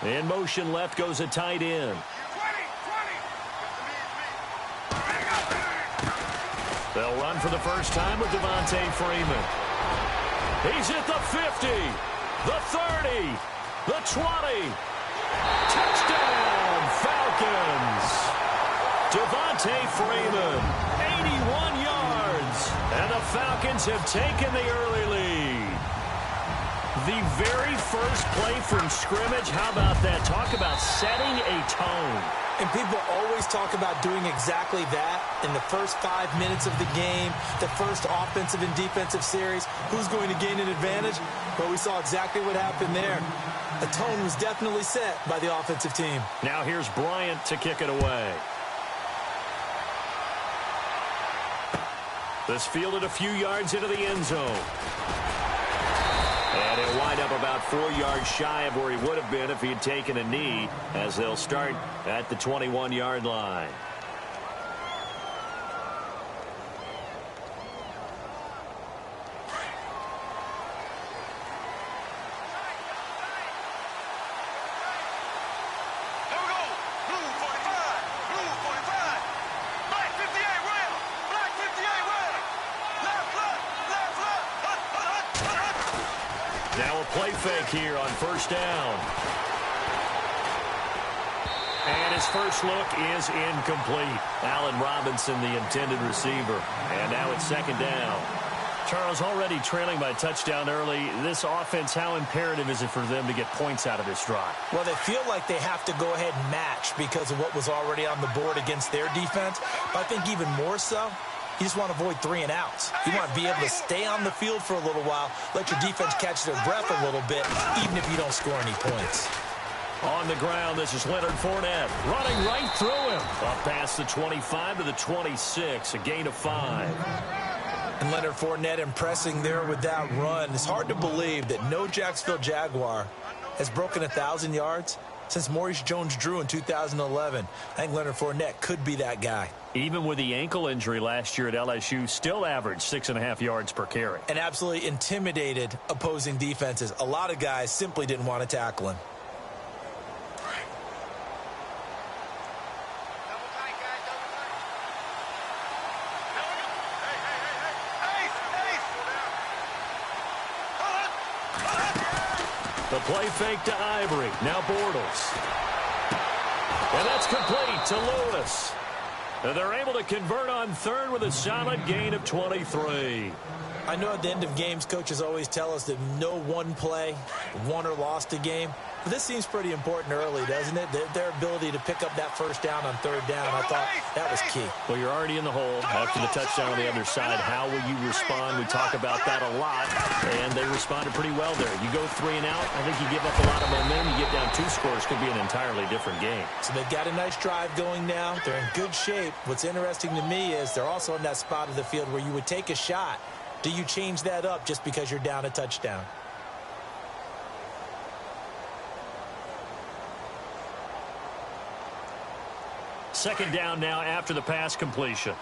In motion left goes a tight end. They'll run for the first time with Devontae Freeman. He's at the 50, the 30, the 20. Touchdown, Falcons. Devontae Freeman, 81 yards. And the Falcons have taken the early lead. The very first play from scrimmage, how about that? Talk about setting a tone. And people always talk about doing exactly that in the first 5 minutes of the game, the first offensive and defensive series. Who's going to gain an advantage? Well, we saw exactly what happened there. The tone was definitely set by the offensive team. Now here's Bryant to kick it away. This fielded a few yards into the end zone. And he'll wind up about 4 yards shy of where he would have been if he had taken a knee, as they'll start at the 21-yard line. Now a play fake here on first down. And his first look is incomplete. Allen Robinson, the intended receiver. And now it's second down. Charles, already trailing by a touchdown early. This offense, how imperative is it for them to get points out of this drive? Well, they feel like they have to go ahead and match because of what was already on the board against their defense. But I think even more so, you just want to avoid 3 and outs. You want to be able to stay on the field for a little while, let your defense catch their breath a little bit, even if you don't score any points. On the ground, this is Leonard Fournette running right through him. Up past the 25 to the 26, a gain of 5. And Leonard Fournette impressing there with that run. It's hard to believe that no Jacksonville Jaguar has broken 1,000 yards since Maurice Jones-Drew in 2011. I think Leonard Fournette could be that guy. Even with the ankle injury last year at LSU, still averaged 6.5 yards per carry. And absolutely intimidated opposing defenses. A lot of guys simply didn't want to tackle him. The play fake to Ivory. Now Bortles. And that's complete to Lewis. And they're able to convert on third with a solid gain of 23. I know at the end of games, coaches always tell us that no one play won or lost a game. But this seems pretty important early, doesn't it? Their ability to pick up that first down on third down, I thought that was key. Well, you're already in the hole after the touchdown on the other side. How will you respond? We talk about that a lot, and they responded pretty well there. You go 3 and out, I think you give up a lot of momentum. You get down 2 scores, could be an entirely different game. So they've got a nice drive going now. They're in good shape. What's interesting to me is they're also in that spot of the field where you would take a shot. Do you change that up just because you're down a touchdown? Second down now after the pass completion.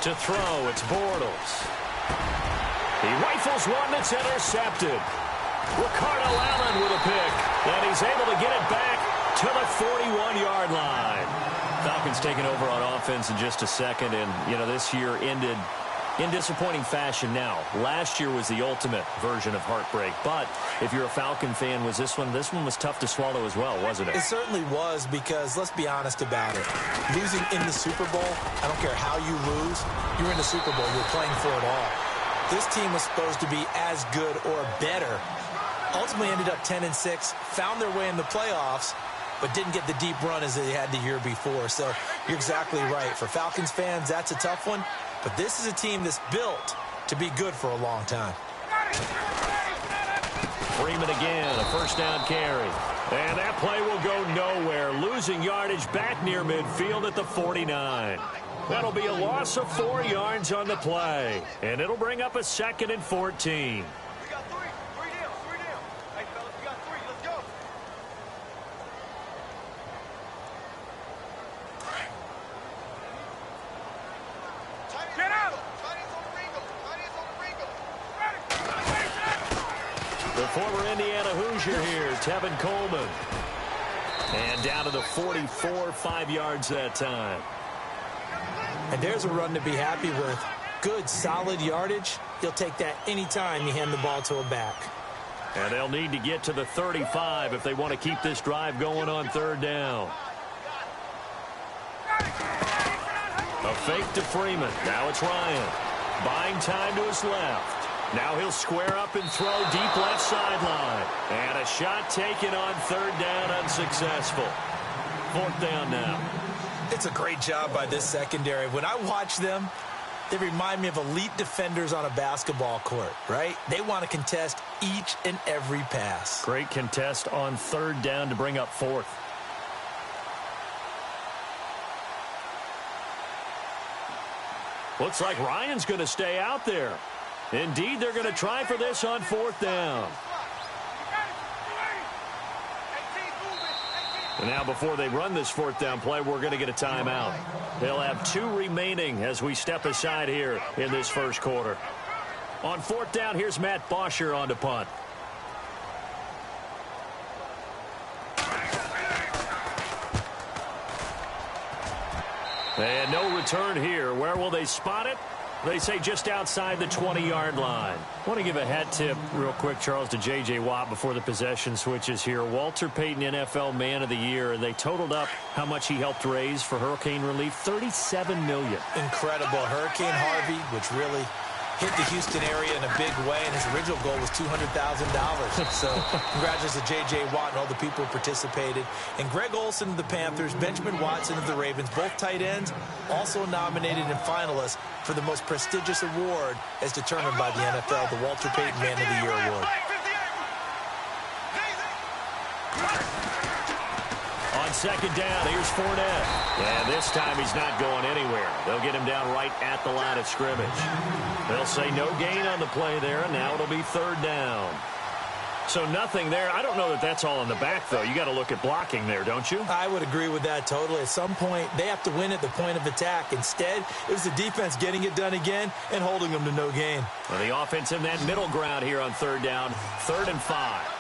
To throw, it's Bortles. He rifles one that's intercepted. Ricardo Allen with a pick. And he's able to get it back to the 41-yard line. Falcons taking over on offense in just a second. And, you know, this year ended in disappointing fashion now. Last year was the ultimate version of heartbreak. But if you're a Falcon fan, was this one was tough to swallow as well, wasn't it? It certainly was because, let's be honest about it, losing in the Super Bowl, I don't care how you lose, you're in the Super Bowl, you're playing for it all. This team was supposed to be as good or better. Ultimately ended up 10-6, found their way in the playoffs, but didn't get the deep run as they had the year before. So you're exactly right. For Falcons fans, that's a tough one. But this is a team that's built to be good for a long time. Freeman again, a first down carry. And that play will go nowhere. Losing yardage back near midfield at the 49. That'll be a loss of 4 yards on the play. And it'll bring up a 2nd and 14. former Indiana Hoosier here, Tevin Coleman. And down to the 44, 5 yards that time. And there's a run to be happy with. Good, solid yardage. He'll take that anytime you hand the ball to a back. And they'll need to get to the 35 if they want to keep this drive going on third down. A fake to Freeman. Now it's Ryan. Buying time to his left. Now he'll square up and throw deep left sideline. And a shot taken on third down, unsuccessful. Fourth down now. It's a great job by this secondary. When I watch them, they remind me of elite defenders on a basketball court, right? They want to contest each and every pass. Great contest on third down to bring up fourth. Looks like Ryan's going to stay out there. Indeed, they're going to try for this on fourth down. And now before they run this fourth down play, we're going to get a timeout. They'll have 2 remaining as we step aside here in this first quarter. On fourth down, here's Matt Bosher on to punt. And no return here. Where will they spot it? They say just outside the 20-yard line. I want to give a hat tip real quick, Charles, to J.J. Watt before the possession switches here. Walter Payton, NFL Man of the Year, and they totaled up how much he helped raise for hurricane relief, $37 million. Incredible. Hurricane Harvey, which really hit the Houston area in a big way, and his original goal was $200,000. So congratulations to J.J. Watt and all the people who participated. And Greg Olsen of the Panthers, Benjamin Watson of the Ravens, both tight ends, also nominated and finalists for the most prestigious award as determined by the NFL, the Walter Payton Man of the Year Award. On second down, here's Fournette. And this time he's not going anywhere. They'll get him down right at the line of scrimmage. They'll say no gain on the play there, and now it'll be third down. So nothing there. I don't know that that's all in the back, though. You got to look at blocking there, don't you? I would agree with that totally. At some point, they have to win at the point of attack. Instead, it was the defense getting it done again and holding them to no gain. Well, the offense in that middle ground here on third down, 3rd and 5.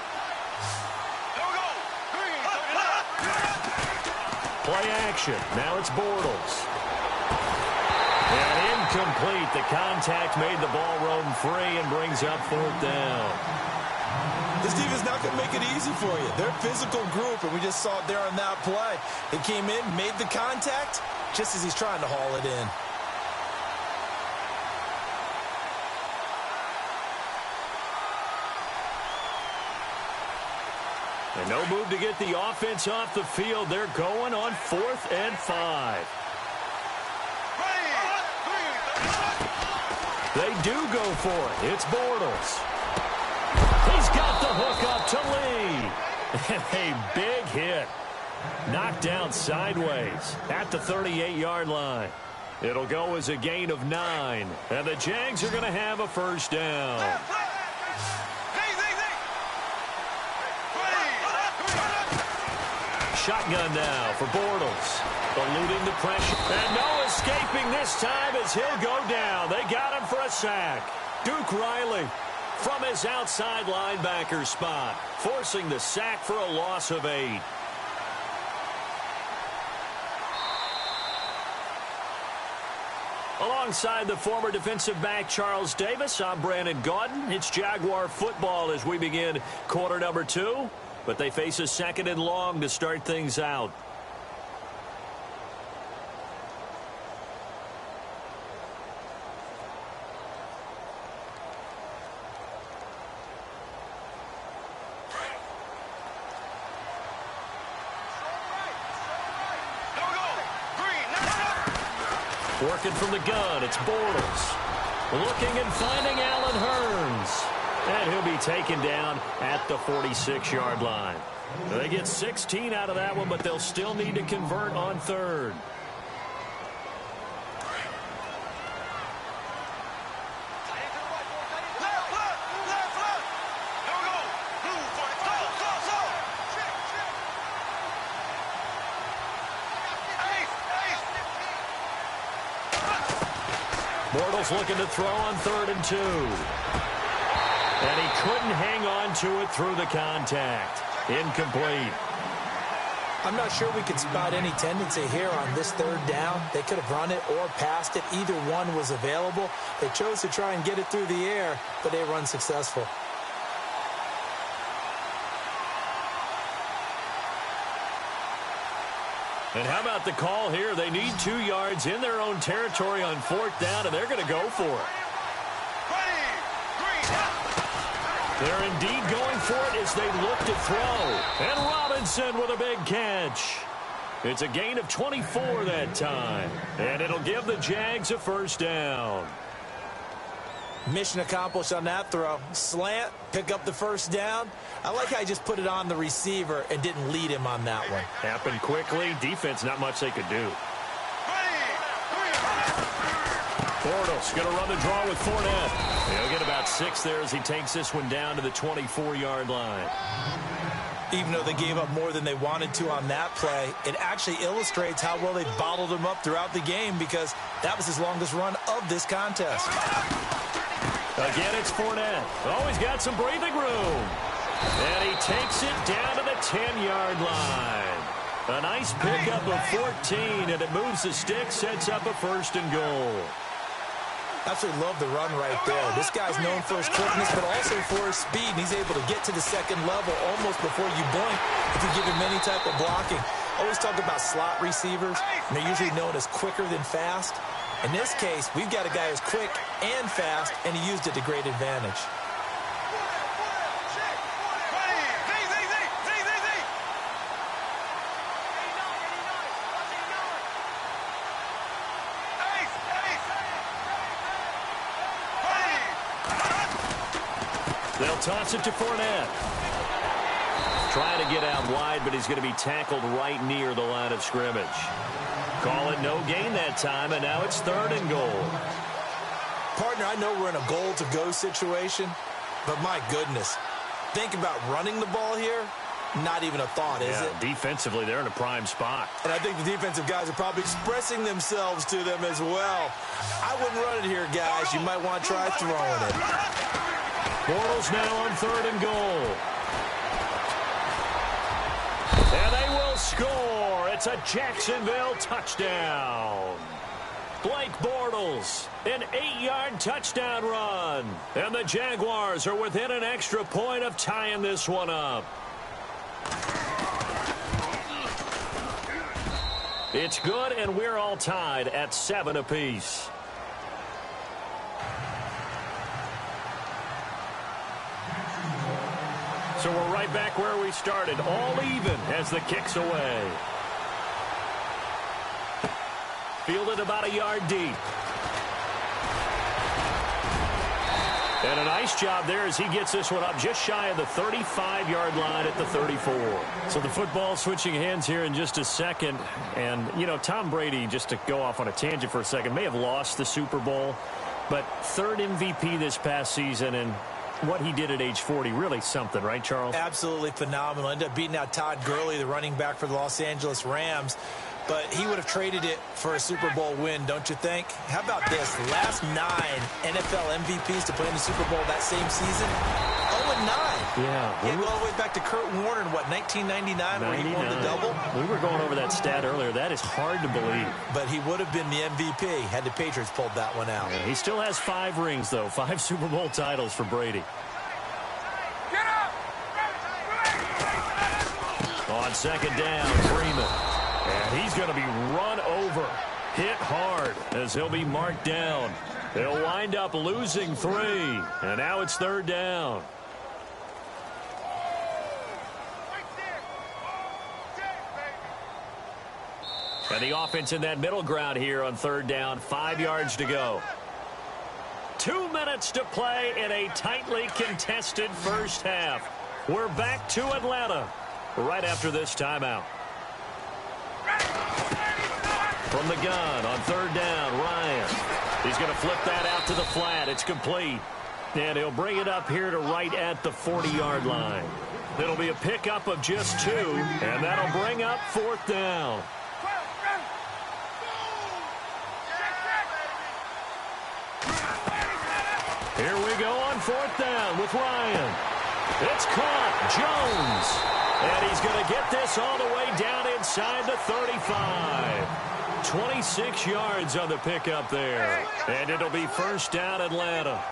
Play action. Now it's Bortles. And incomplete. The contact made the ball roam free and brings up 4th down. This defense not going to make it easy for you. They're a physical group, and we just saw it there on that play. They came in, made the contact, just as he's trying to haul it in. And no move to get the offense off the field. They're going on 4th and 5. They do go for it. It's Bortles. He's got the hook up to Lee. And a big hit. Knocked down sideways at the 38-yard line. It'll go as a gain of 9. And the Jags are going to have a first down. Shotgun now for Bortles. Eluding the pressure. And no escaping this time as he'll go down. They got him for a sack. Duke Riley from his outside linebacker spot, forcing the sack for a loss of 8. Alongside the former defensive back Charles Davis, I'm Brandon Gaudin. It's Jaguar football as we begin quarter number 2. But they face a 2nd and long to start things out. Working from the gun, it's Bortles. Looking and finding Allen Hurns. And he'll be taken down at the 46-yard line. They get 16 out of that one, but they'll still need to convert on 3rd. Bortles looking to throw on 3rd and 2. And he couldn't hang on to it through the contact. Incomplete. I'm not sure we could spot any tendency here on this third down. They could have run it or passed it. Either one was available. They chose to try and get it through the air, but they were unsuccessful. And how about the call here? They need 2 yards in their own territory on 4th down, and they're going to go for it. They're indeed going for it as they look to throw. And Robinson with a big catch. It's a gain of 24 that time. And it'll give the Jags a 1st down. Mission accomplished on that throw. Slant, pick up the 1st down. I like how he just put it on the receiver and didn't lead him on that one. Happened quickly. Defense, not much they could do. Bortles going to run the draw with Fournette. He'll get about 6 there as he takes this one down to the 24-yard line. Even though they gave up more than they wanted to on that play, it actually illustrates how well they bottled him up throughout the game because that was his longest run of this contest. Again, it's Fournette. Oh, he's got some breathing room. And he takes it down to the 10-yard line. A nice pickup of 14, and it moves the stick, sets up a 1st and goal. Absolutely love the run right there. This guy's known for his quickness, but also for his speed, and he's able to get to the 2nd level almost before you blink if you give him any type of blocking. Always talk about slot receivers, and they're usually known as quicker than fast. In this case, we've got a guy who's quick and fast, and he used it to great advantage. They'll toss it to Fournette. Trying to get out wide, but he's going to be tackled right near the line of scrimmage. Call it no gain that time, and now it's 3rd and goal. Partner, I know we're in a goal-to-go situation, but my goodness, think about running the ball here. Not even a thought, is it? Defensively, they're in a prime spot. And I think the defensive guys are probably expressing themselves to them as well. I wouldn't run it here, guys. You might want to try throwing it. Bortles now on 3rd and goal. And they will score. It's a Jacksonville touchdown. Blake Bortles, an 8-yard touchdown run. And the Jaguars are within an extra point of tying this one up. It's good, and we're all tied at 7 apiece. So we're right back where we started, all even as the kick's away. Fielded about a yard deep. And a nice job there as he gets this one up just shy of the 35-yard line at the 34. So the football switching hands here in just a second. And, you know, Tom Brady, just to go off on a tangent for a second, may have lost the Super Bowl, but 3rd MVP this past season, and what he did at age 40, really something, right, Charles? Absolutely phenomenal. Ended up beating out Todd Gurley, the running back for the Los Angeles Rams. But he would have traded it for a Super Bowl win, don't you think? How about this? Last 9 NFL MVPs to play in the Super Bowl that same season, 0-9. Yeah. We go all the way back to Kurt Warner in, what, 1999, where he won the double? We were going over that stat earlier. That is hard to believe. But he would have been the MVP had the Patriots pulled that one out. Yeah, he still has 5 rings, though. 5 Super Bowl titles for Brady. On 2nd down, Freeman. And he's going to be run over, hit hard, as he'll be marked down. They'll wind up losing 3, and now it's 3rd down. And the offense in that middle ground here on 3rd down, 5 yards to go. 2 minutes to play in a tightly contested first half. We're back to Atlanta right after this timeout. From the gun on 3rd down, Ryan. He's going to flip that out to the flat. It's complete. And he'll bring it up here to right at the 40-yard line. It'll be a pickup of just 2, and that'll bring up 4th down. Here we go on 4th down with Ryan. It's caught. Jones. And he's going to get this all the way down inside the 35. 26 yards on the pickup there. And it'll be 1st down Atlanta.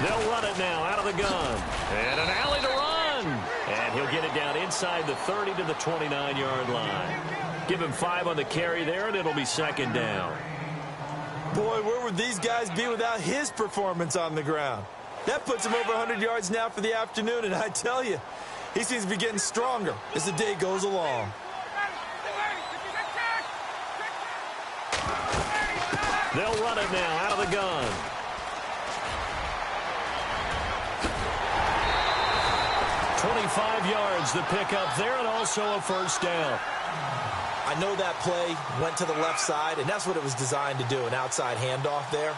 They'll run it now out of the gun. And an alley to run. And he'll get it down inside the 30 to the 29-yard line. Give him 5 on the carry there, and it'll be 2nd down. Boy, where would these guys be without his performance on the ground? That puts him over 100 yards now for the afternoon, and I tell you, he seems to be getting stronger as the day goes along. They'll run it now out of the gun. .25 yards the pickup there, and also a 1st down. I know that play went to the left side, and that's what it was designed to do, an outside handoff there.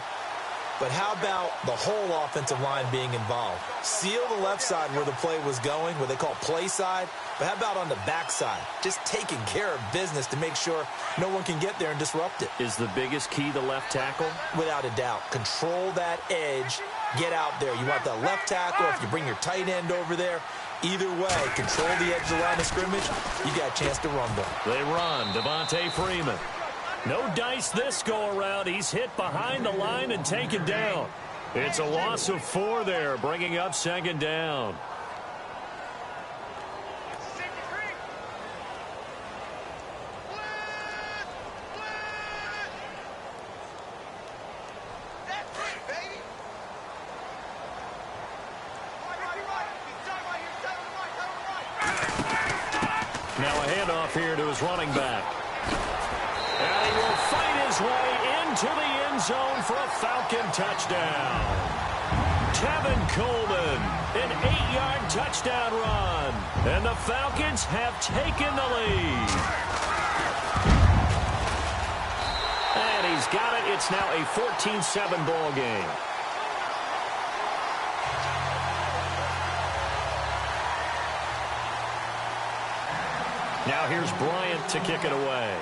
But how about the whole offensive line being involved? Seal the left side where the play was going, what they call play side. But how about on the back side? Just taking care of business to make sure no one can get there and disrupt it. Is the biggest key the left tackle? Without a doubt. Control that edge. Get out there. You want that left tackle. If you bring your tight end over there, either way, control the edge of the line of scrimmage, you got a chance to rumble. They run. Devontae Freeman. No dice this go-around. He's hit behind the line and taken down. It's a loss of 4 there, bringing up 2nd down. Now a handoff here to his running back. And he will fight his way into the end zone for a Falcon touchdown. Tevin Coleman, an 8-yard touchdown run. And the Falcons have taken the lead. And he's got it. It's now a 14-7 ball game. Now here's Bryant to kick it away.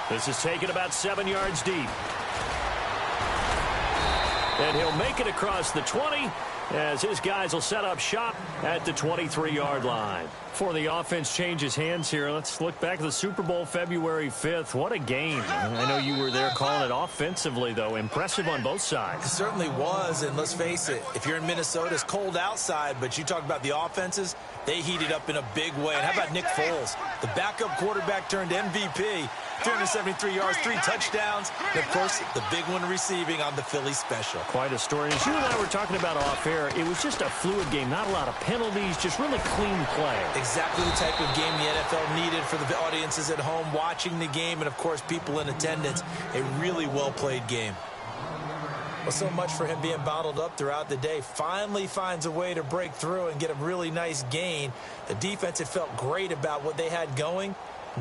This is taken about 7 yards deep. And he'll make it across the 20 as his guys will set up shop at the 23-yard line. Before the offense changes hands here, let's look back at the Super Bowl February 5th. What a game. I know you were there calling it offensively, though. Impressive on both sides. It certainly was, and let's face it, if you're in Minnesota, it's cold outside, but you talk about the offenses, they heated up in a big way. And how about Nick Foles, the backup quarterback turned MVP, 373 yards, 3 touchdowns, and, of course, the big one receiving on the Philly special. Quite a story. As you and I were talking about off air, it was just a fluid game, not a lot of penalties, just really clean play. Exactly the type of game the NFL needed for the audiences at home watching the game and, of course, people in attendance. A really well-played game. Well, so much for him being bottled up throughout the day. Finally finds a way to break through and get a really nice gain. The defense had felt great about what they had going.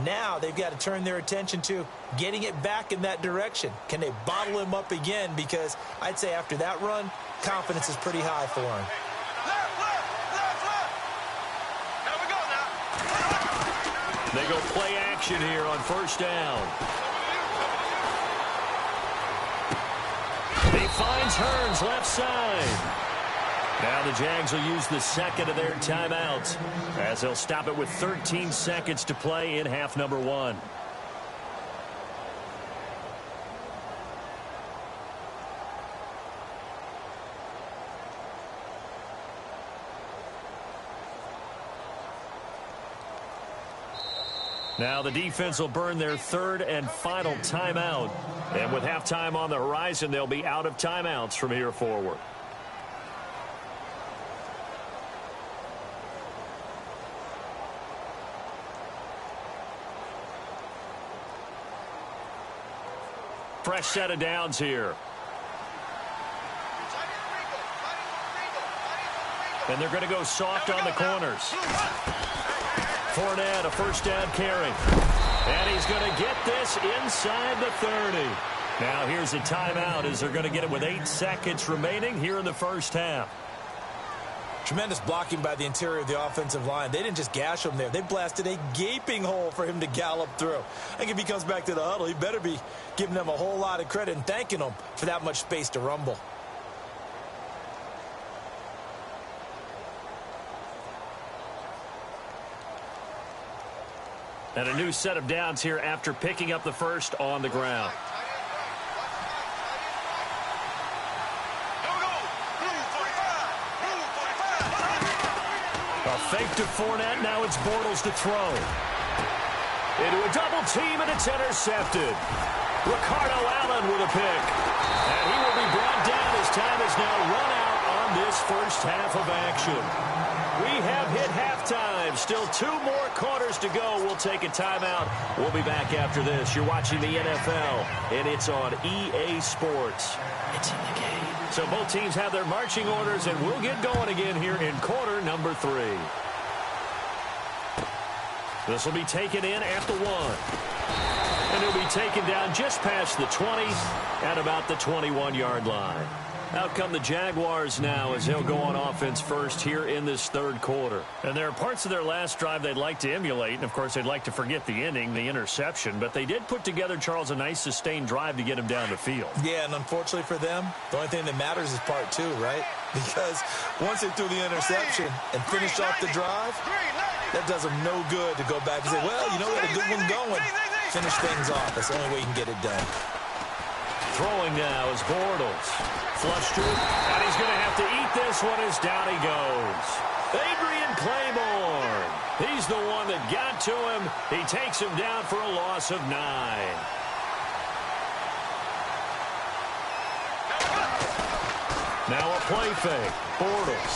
Now they've got to turn their attention to getting it back in that direction. Can they bottle him up again? Because I'd say after that run, confidence is pretty high for him. They go play action here on 1st down. He finds Hearns left side. Now the Jags will use the 2nd of their timeouts as they'll stop it with 13 seconds to play in half number 1. Now the defense will burn their 3rd and final timeout. And with halftime on the horizon, they'll be out of timeouts from here forward. Fresh set of downs here. And they're going to go soft on the corners. Fournette, a 1st down carry. And he's going to get this inside the 30. Now here's a timeout as they're going to get it with 8 seconds remaining here in the 1st half. Tremendous blocking by the interior of the offensive line. They didn't just gash him there. They blasted a gaping hole for him to gallop through. I think if he comes back to the huddle, he better be giving them a whole lot of credit and thanking them for that much space to rumble. And a new set of downs here after picking up the first on the ground. A fake to Fournette. Now it's Bortles to throw. Into a double team, and it's intercepted. Ricardo Allen with a pick. And he will be brought down as time is now run out on this first half of action. We have hit halftime. Still 2 more quarters to go. We'll take a timeout. We'll be back after this. You're watching the NFL, and it's on EA Sports. It's in the game. So both teams have their marching orders, and we'll get going again here in quarter number 3. This will be taken in at the 1. And he'll be taken down just past the 20 at about the 21-yard line. Out come the Jaguars now as they'll go on offense first here in this third quarter. And there are parts of their last drive they'd like to emulate. And, of course, they'd like to forget the ending, the interception. But they did put together, Charles, a nice sustained drive to get him down the field. Yeah, and unfortunately for them, the only thing that matters is part 2, right? Because once they threw the interception and finished off the drive, that does them no good to go back and say, well, you know, we had a good one going. Finish things off. That's the only way you can get it done. Throwing now is Bortles. Flush to him, and he's going to have to eat this one as down he goes. Adrian Claiborne. He's the one that got to him. He takes him down for a loss of 9. Now a play fake. Bortles.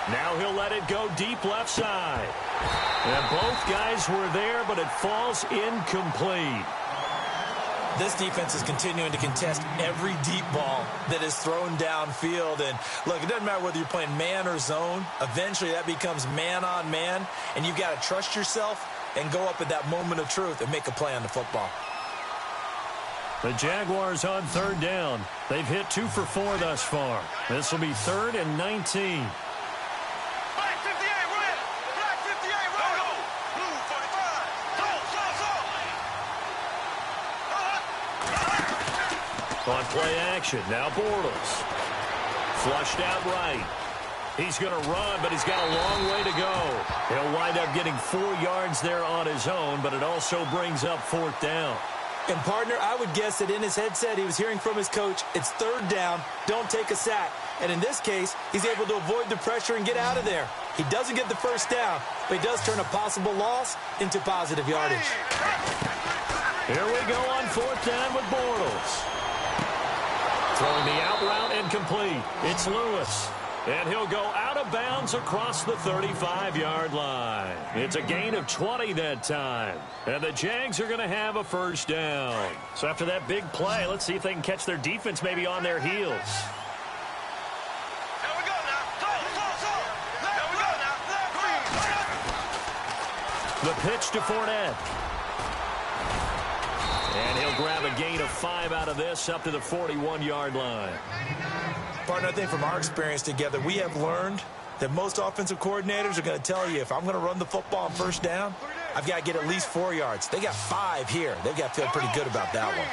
Now he'll let it go deep left side. And both guys were there, but it falls incomplete. This defense is continuing to contest every deep ball that is thrown downfield. And, look, it doesn't matter whether you're playing man or zone. Eventually, that becomes man-on-man, and you've got to trust yourself and go up at that moment of truth and make a play on the football. The Jaguars on third down. They've hit 2 for 4 thus far. This will be 3rd and 19. On play action, now Bortles. Flushed out right. He's going to run, but he's got a long way to go. He'll wind up getting 4 yards there on his own, but it also brings up 4th down. And, partner, I would guess that in his headset he was hearing from his coach, it's 3rd down, don't take a sack. And in this case, he's able to avoid the pressure and get out of there. He doesn't get the first down, but he does turn a possible loss into positive yardage. Here we go on 4th down with Bortles. Throwing the out route incomplete. It's Lewis. And he'll go out of bounds across the 35-yard line. It's a gain of 20 that time. And the Jags are going to have a first down. So after that big play, let's see if they can catch their defense maybe on their heels. The pitch to Fournette. And he'll grab a gain of 5 out of this up to the 41-yard line. Partner, I think from our experience together, we have learned that most offensive coordinators are going to tell you, if I'm going to run the football on first down, I've got to get at least 4 yards. They got 5 here. They've got to feel pretty good about that one.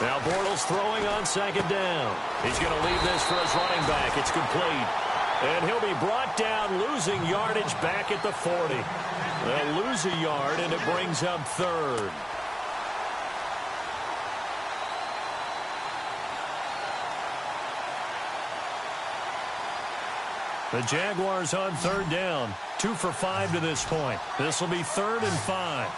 Now Bortles throwing on 2nd down. He's going to leave this for his running back. It's complete. And he'll be brought down, losing yardage back at the 40. They'll lose a yard, and it brings up 3rd. The Jaguars on 3rd down. 2 for 5 to this point. This will be 3rd and 5.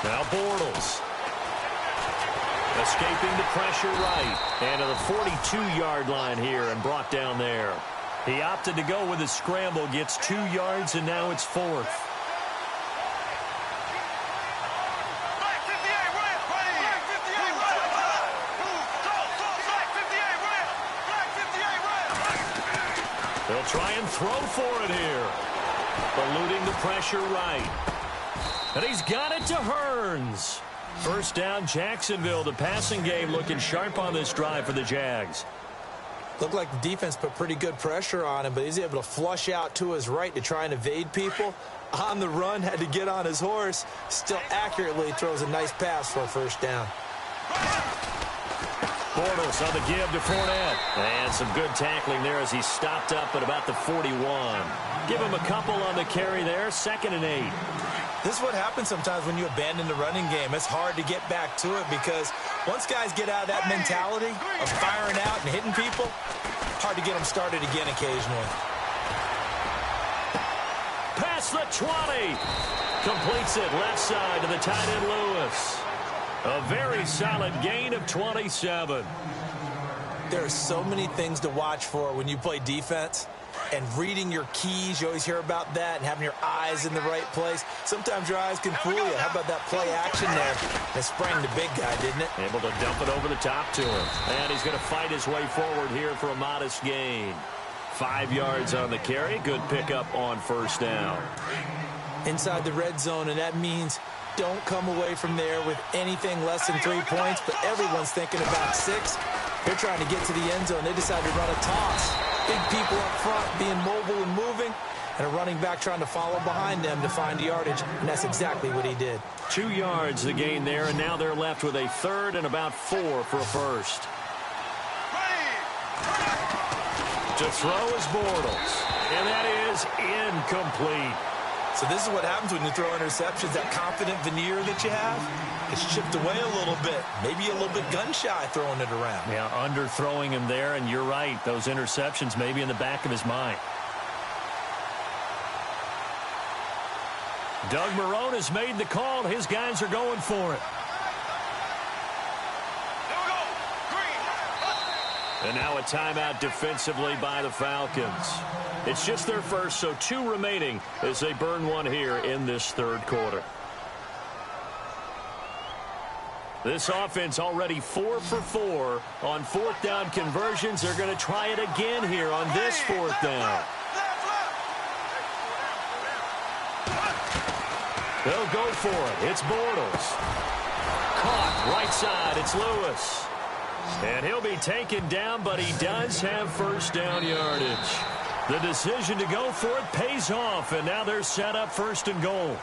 Now Bortles. Escaping the pressure right. And to the 42-yard line here and brought down there. He opted to go with a scramble, gets 2 yards, and now it's 4th. They'll try and throw for it here. Eluding the pressure right. And he's got it to Hearns. First down, Jacksonville. The passing game looking sharp on this drive for the Jags. Looked like the defense put pretty good pressure on him, but he's able to flush out to his right to try and evade people. On the run, had to get on his horse. Still accurately throws a nice pass for a first down. Bortles on the give to Fournette. And some good tackling there as he stopped up at about the 41. Give him a couple on the carry there. 2nd and 8. This is what happens sometimes when you abandon the running game. It's hard to get back to it because once guys get out of that mentality of firing out and hitting people, hard to get them started again occasionally. Past the 20. Completes it left side to the tight end Lewis. A very solid gain of 27. There are so many things to watch for when you play defense. And reading your keys, you always hear about that, and having your eyes in the right place. Sometimes your eyes can fool you. How about that play action there? It sprang the big guy, didn't it? Able to dump it over the top to him. And he's going to fight his way forward here for a modest gain. 5 yards on the carry. Good pickup on first down. Inside the red zone, and that means don't come away from there with anything less than 3 points, but everyone's thinking about 6. They're trying to get to the end zone. They decide to run a toss. Big people up front being mobile and moving, and a running back trying to follow behind them to find yardage, and that's exactly what he did. 2 yards the gain there, and now they're left with a 3rd and about 4 for a first. To throw is Bortles, and that is incomplete. So this is what happens when you throw interceptions, that confident veneer that you have. It's chipped away a little bit, maybe a little bit gun-shy throwing it around. Yeah, underthrowing him there, and you're right. Those interceptions may be in the back of his mind. Doug Marrone has made the call. His guys are going for it. And now a timeout defensively by the Falcons. It's just their first, so 2 remaining as they burn one here in this 3rd quarter. This offense already 4 for 4 on 4th down conversions. They're going to try it again here on this 4th down. They'll go for it. It's Bortles. Caught right side. It's Lewis. And he'll be taken down, but he does have first down yardage. The decision to go for it pays off, and now they're set up 1st and goal.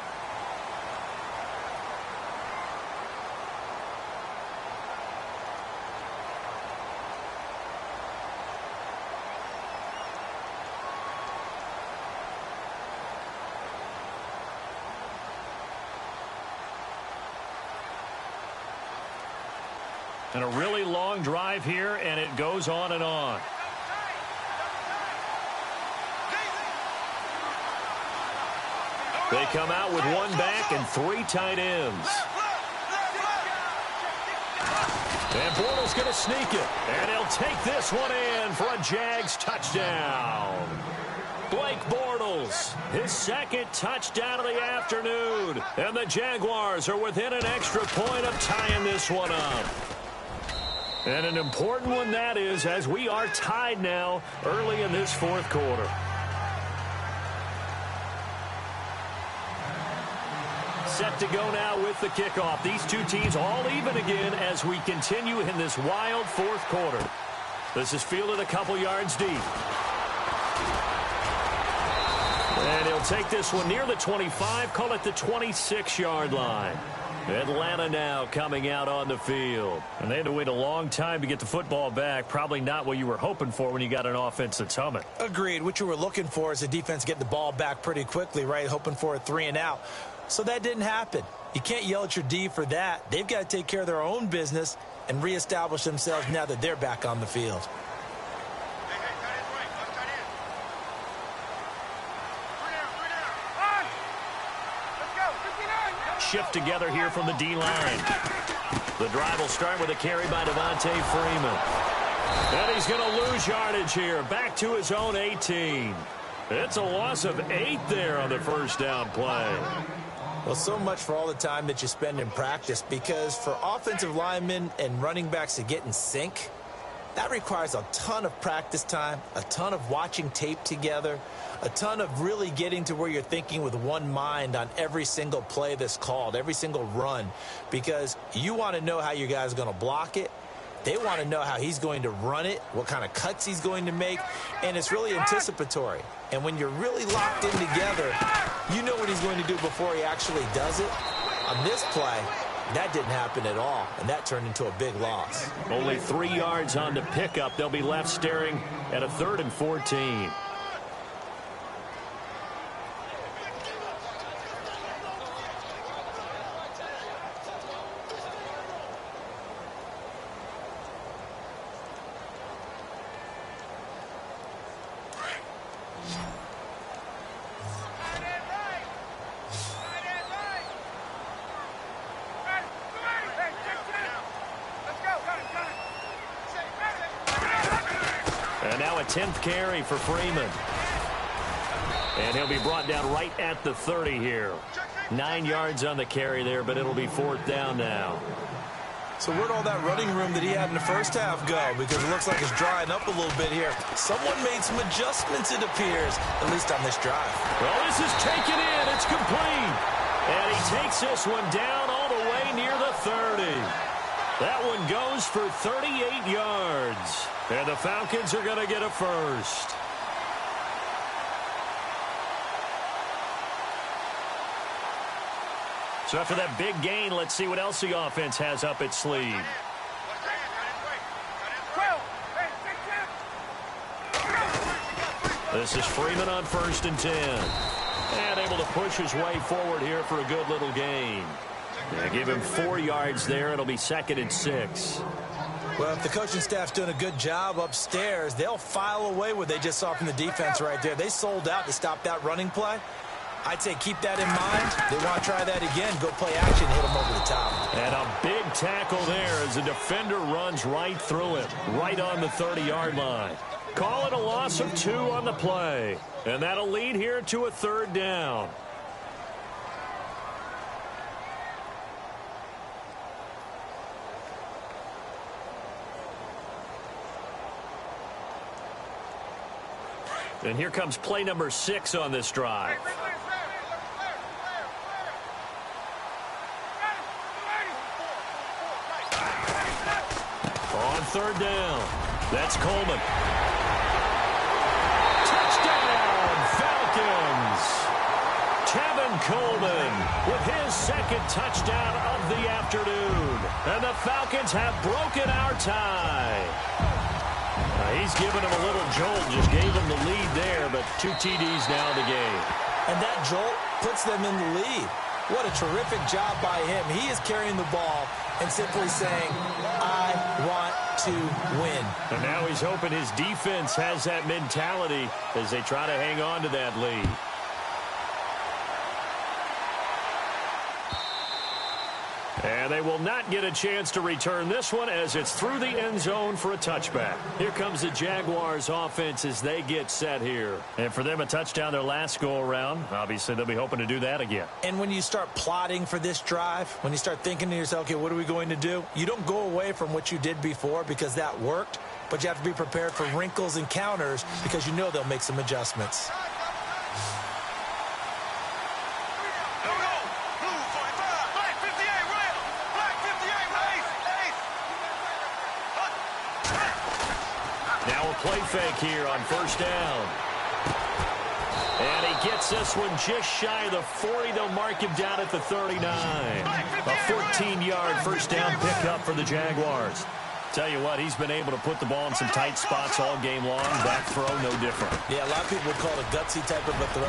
And a really long drive here, and it goes on and on. They come out with 1 back and 3 tight ends. And Bortles going to sneak it. And he'll take this one in for a Jags touchdown. Blake Bortles, his 2nd touchdown of the afternoon. And the Jaguars are within an extra point of tying this one up. And an important one that is, as we are tied now early in this 4th quarter. Set to go now with the kickoff. These 2 teams all even again as we continue in this wild 4th quarter. This is fielded a couple yards deep. And he'll take this one near the 25, call it the 26-yard line. Atlanta now coming out on the field. And they had to wait a long time to get the football back. Probably not what you were hoping for when you got an offense that's humming. Agreed. What you were looking for is the defense getting the ball back pretty quickly, right? Hoping for a 3 and out. So that didn't happen. You can't yell at your D for that. They've got to take care of their own business and reestablish themselves now that they're back on the field. Shift together here from the D-line. The drive will start with a carry by Devontae Freeman. And he's going to lose yardage here. Back to his own 18. It's a loss of 8 there on the first down play. Well, so much for all the time that you spend in practice, because for offensive linemen and running backs to get in sync, That requires a ton of practice time, a ton of watching tape together, a ton of really getting to where you're thinking with one mind on every single play that's called, every single run, because you want to know how your guy's going to block it. They want to know how he's going to run it, what kind of cuts he's going to make, and it's really anticipatory. And when you're really locked in together, you know what he's going to do before he actually does it. On this play, that didn't happen at all, and that turned into a big loss. Only 3 yards on the pickup. They'll be left staring at a 3rd and 14. And now a 10th carry for Freeman. And he'll be brought down right at the 30 here. 9 yards on the carry there, but it'll be 4th down now. So where'd all that running room that he had in the first half go? Because it looks like it's drying up a little bit here. Someone made some adjustments, it appears, at least on this drive. Well, this is taken in. It's complete. And he takes this one down all the way near the 30. That one goes for 38 yards. And the Falcons are going to get a first. So after that big gain, let's see what else the offense has up its sleeve. This is Freeman on 1st and 10. And able to push his way forward here for a good little gain. Yeah, give him 4 yards there. It'll be 2nd and 6. Well, if the coaching staff's doing a good job upstairs, they'll file away what they just saw from the defense right there. They sold out to stop that running play. I'd say keep that in mind. They want to try that again. Go play action, hit them over the top. And a big tackle there as the defender runs right through it, right on the 30-yard line. Call it a loss of 2 on the play. And that'll lead here to a 3rd down. And here comes play number 6 on this drive. On 3rd down, that's Coleman. Touchdown, Falcons! Tevin Coleman with his 2nd touchdown of the afternoon. And the Falcons have broken our tie. He's given him a little jolt, just gave him the lead there, but 2 TDs now in the game. And that jolt puts them in the lead. What a terrific job by him. He is carrying the ball and simply saying, I want to win. And now he's hoping his defense has that mentality as they try to hang on to that lead. And they will not get a chance to return this one as it's through the end zone for a touchback. Here comes the Jaguars offense as they get set here. And for them, a touchdown their last go-around. Obviously, they'll be hoping to do that again. And when you start plotting for this drive, when you start thinking to yourself, okay, what are we going to do? You don't go away from what you did before because that worked, but you have to be prepared for wrinkles and counters because you know they'll make some adjustments. Play fake here on 1st down. And he gets this one just shy of the 40. They'll mark him down at the 39. A 14-yard 1st down pickup for the Jaguars. Tell you what, he's been able to put the ball in some tight spots all game long. That throw, no different. Yeah, a lot of people would call it a gutsy type of a throw.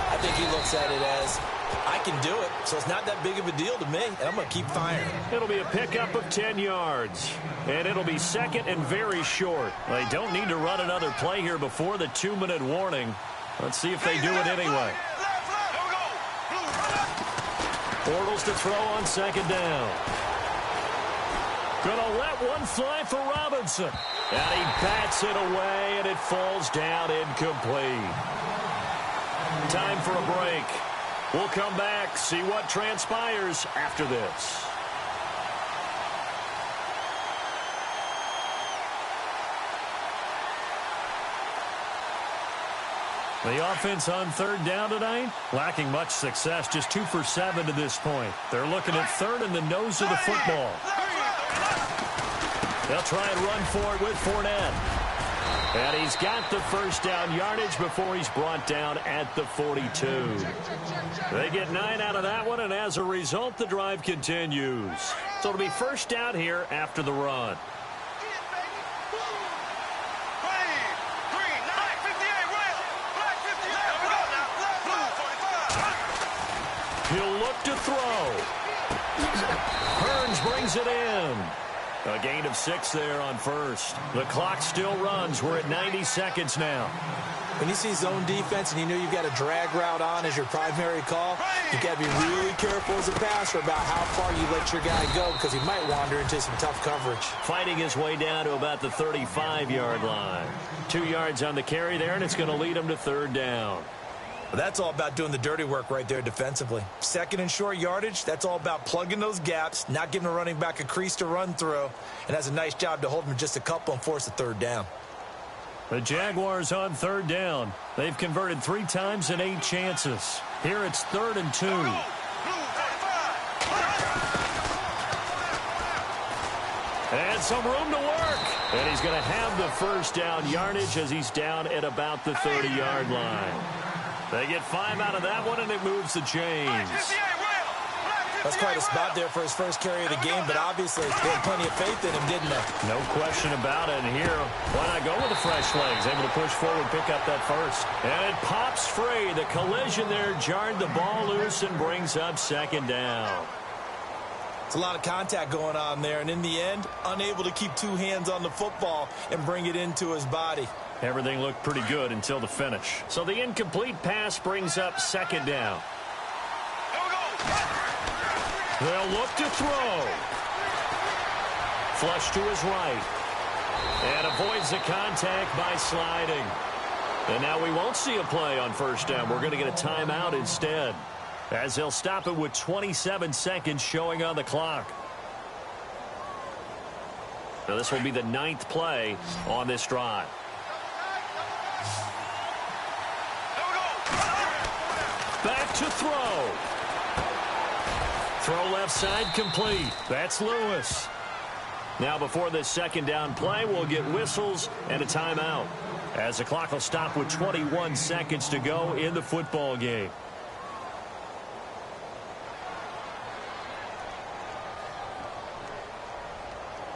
I think he looks at it as, I can do it, so it's not that big of a deal to me, and I'm going to keep firing. It'll be a pickup of 10 yards, and it'll be 2nd and very short. They don't need to run another play here before the 2-minute warning. Let's see if they do it anyway. Bortles to throw on 2nd down. Gonna let one fly for Robinson. And he bats it away, and it falls down incomplete. Time for a break. We'll come back, see what transpires after this. The offense on third down tonight, lacking much success, just 2 for 7 to this point. They're looking at third in the nose of the football. They'll try and run for it with Fournette. And he's got the first down yardage before he's brought down at the 42. They get 9 out of that one, and as a result, the drive continues. So it'll be first down here after the run. He'll look to throw. Hearns brings it in. A gain of 6 there on first. The clock still runs. We're at 90 seconds now. When you see zone defense and you know you've got a drag route on as your primary call, you've got to be really careful as a passer about how far you let your guy go because he might wander into some tough coverage. Fighting his way down to about the 35-yard line. 2 yards on the carry there, and it's going to lead him to third down. Well, that's all about doing the dirty work right there defensively. Second and short yardage, that's all about plugging those gaps, not giving a running back a crease to run through, and has a nice job to hold him just a couple and force a third down. The Jaguars on third down. They've converted 3 times in 8 chances. Here it's 3rd and 2. And some room to work. And he's going to have the first down yardage as he's down at about the 30-yard line. They get 5 out of that one, and it moves the chains. That's quite a spot there for his first carry of the game, but obviously they had plenty of faith in him, didn't they? No question about it. And here, why not go with the fresh legs? Able to push forward, pick up that first. And it pops free. The collision there jarred the ball loose and brings up second down. It's a lot of contact going on there, and in the end, unable to keep 2 hands on the football and bring it into his body. Everything looked pretty good until the finish. So the incomplete pass brings up second down. They'll look to throw. Flush to his right. And avoids the contact by sliding. And now we won't see a play on first down. We're going to get a timeout instead, as they'll stop it with 27 seconds showing on the clock. Now this will be the 9th play on this drive. Back to throw. Throw left side complete. That's Lewis. Now before this second down play, we'll get whistles and a timeout, as the clock will stop with 21 seconds to go in the football game.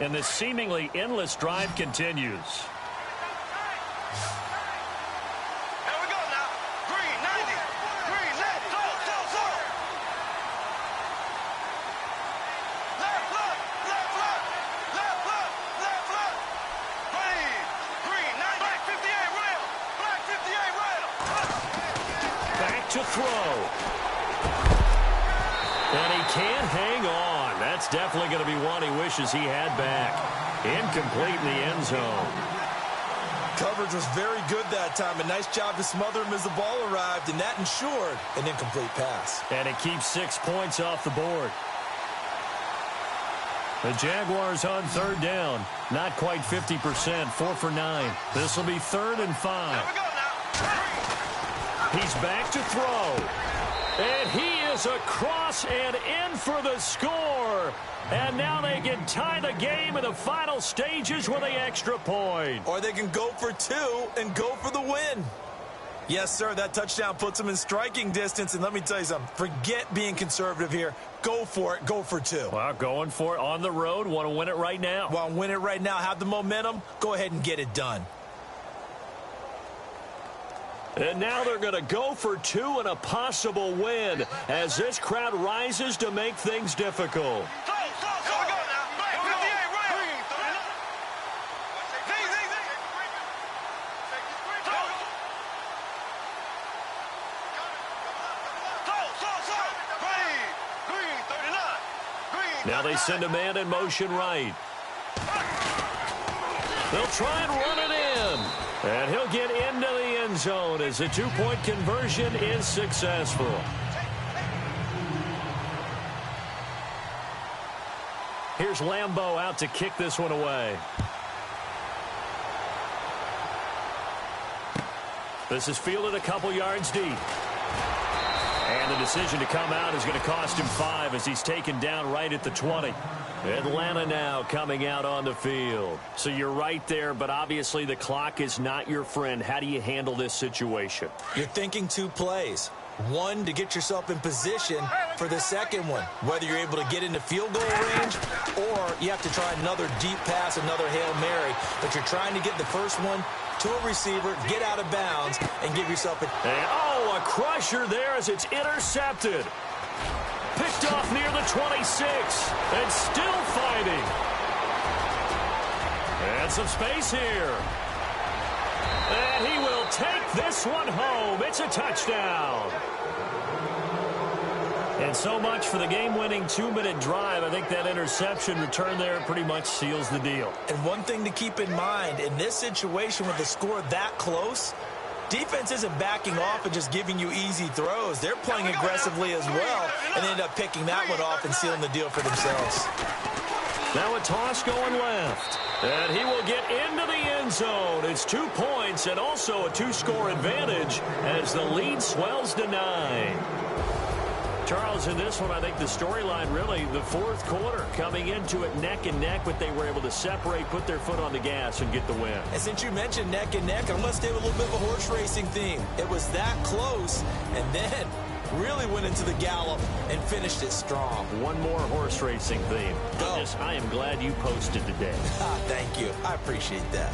And this seemingly endless drive continues. To throw. And he can't hang on. That's definitely going to be one he wishes he had back. Incomplete in the end zone. Coverage was very good that time. A nice job to smother him as the ball arrived, and that ensured an incomplete pass. And it keeps 6 points off the board. The Jaguars on third down. Not quite 50%. 4 for 9. This will be 3rd and 5. He's back to throw. And he is across and in for the score. And now they can tie the game in the final stages with an extra point. Or they can go for 2 and go for the win. Yes, sir, that touchdown puts them in striking distance. And let me tell you something. Forget being conservative here. Go for it. Go for 2. Well, going for it on the road. Want to win it right now. Want to win it right now. Have the momentum. Go ahead and get it done. And now they're going to go for 2 and a possible win as this crowd rises to make things difficult. Now they send a man in motion right. They'll try and run it in. And he'll get into the end zone as the 2-point conversion is successful. Here's Lambeau out to kick this one away. This is fielded a couple yards deep. And the decision to come out is going to cost him 5 as he's taken down right at the 20. Atlanta now coming out on the field. So you're right there, but obviously the clock is not your friend. How do you handle this situation? You're thinking 2 plays. One, to get yourself in position for the second one, whether you're able to get into field goal range or you have to try another deep pass, another Hail Mary. But you're trying to get the first one to a receiver, get out of bounds, and give yourself a... And, oh, a crusher there as it's intercepted. Picked off near the 26 and still fighting. And some space here. And he will take this one home. It's a touchdown. And so much for the game-winning 2-minute drive. I think that interception return there pretty much seals the deal. And one thing to keep in mind, in this situation with the score that close, defense isn't backing off and just giving you easy throws. They're playing aggressively as well, and they end up picking that one off and sealing the deal for themselves. Now a toss going left. And he will get into the end zone. It's 2 points and also a 2-score advantage as the lead swells to 9. Charles, in this one, I think the storyline really, the fourth quarter, coming into it neck and neck, but they were able to separate, put their foot on the gas, and get the win. And since you mentioned neck and neck, I'm going to stay with a little bit of a horse racing theme. It was that close, and then really went into the gallop and finished it strong. One more horse racing theme. Go. I am glad you posted today. Thank you. I appreciate that.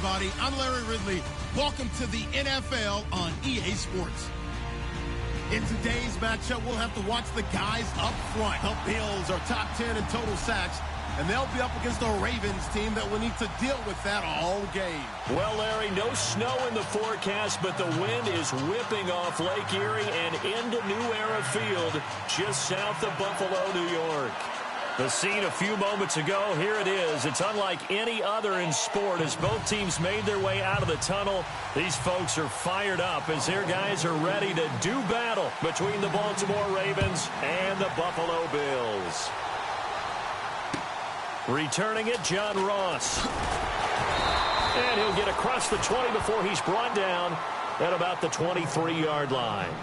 everybody. I'm Larry Ridley. Welcome to the NFL on EA Sports. In today's matchup, we'll have to watch the guys up front. The Bills are top 10 in total sacks, and they'll be up against a Ravens team that will need to deal with that all game. Well, Larry, no snow in the forecast, but the wind is whipping off Lake Erie and into New Era Field, just south of Buffalo, New York. The scene a few moments ago, here it is. It's unlike any other in sport as both teams made their way out of the tunnel. These folks are fired up as their guys are ready to do battle between the Baltimore Ravens and the Buffalo Bills. Returning it, John Ross. And he'll get across the 20 before he's brought down at about the 23-yard line.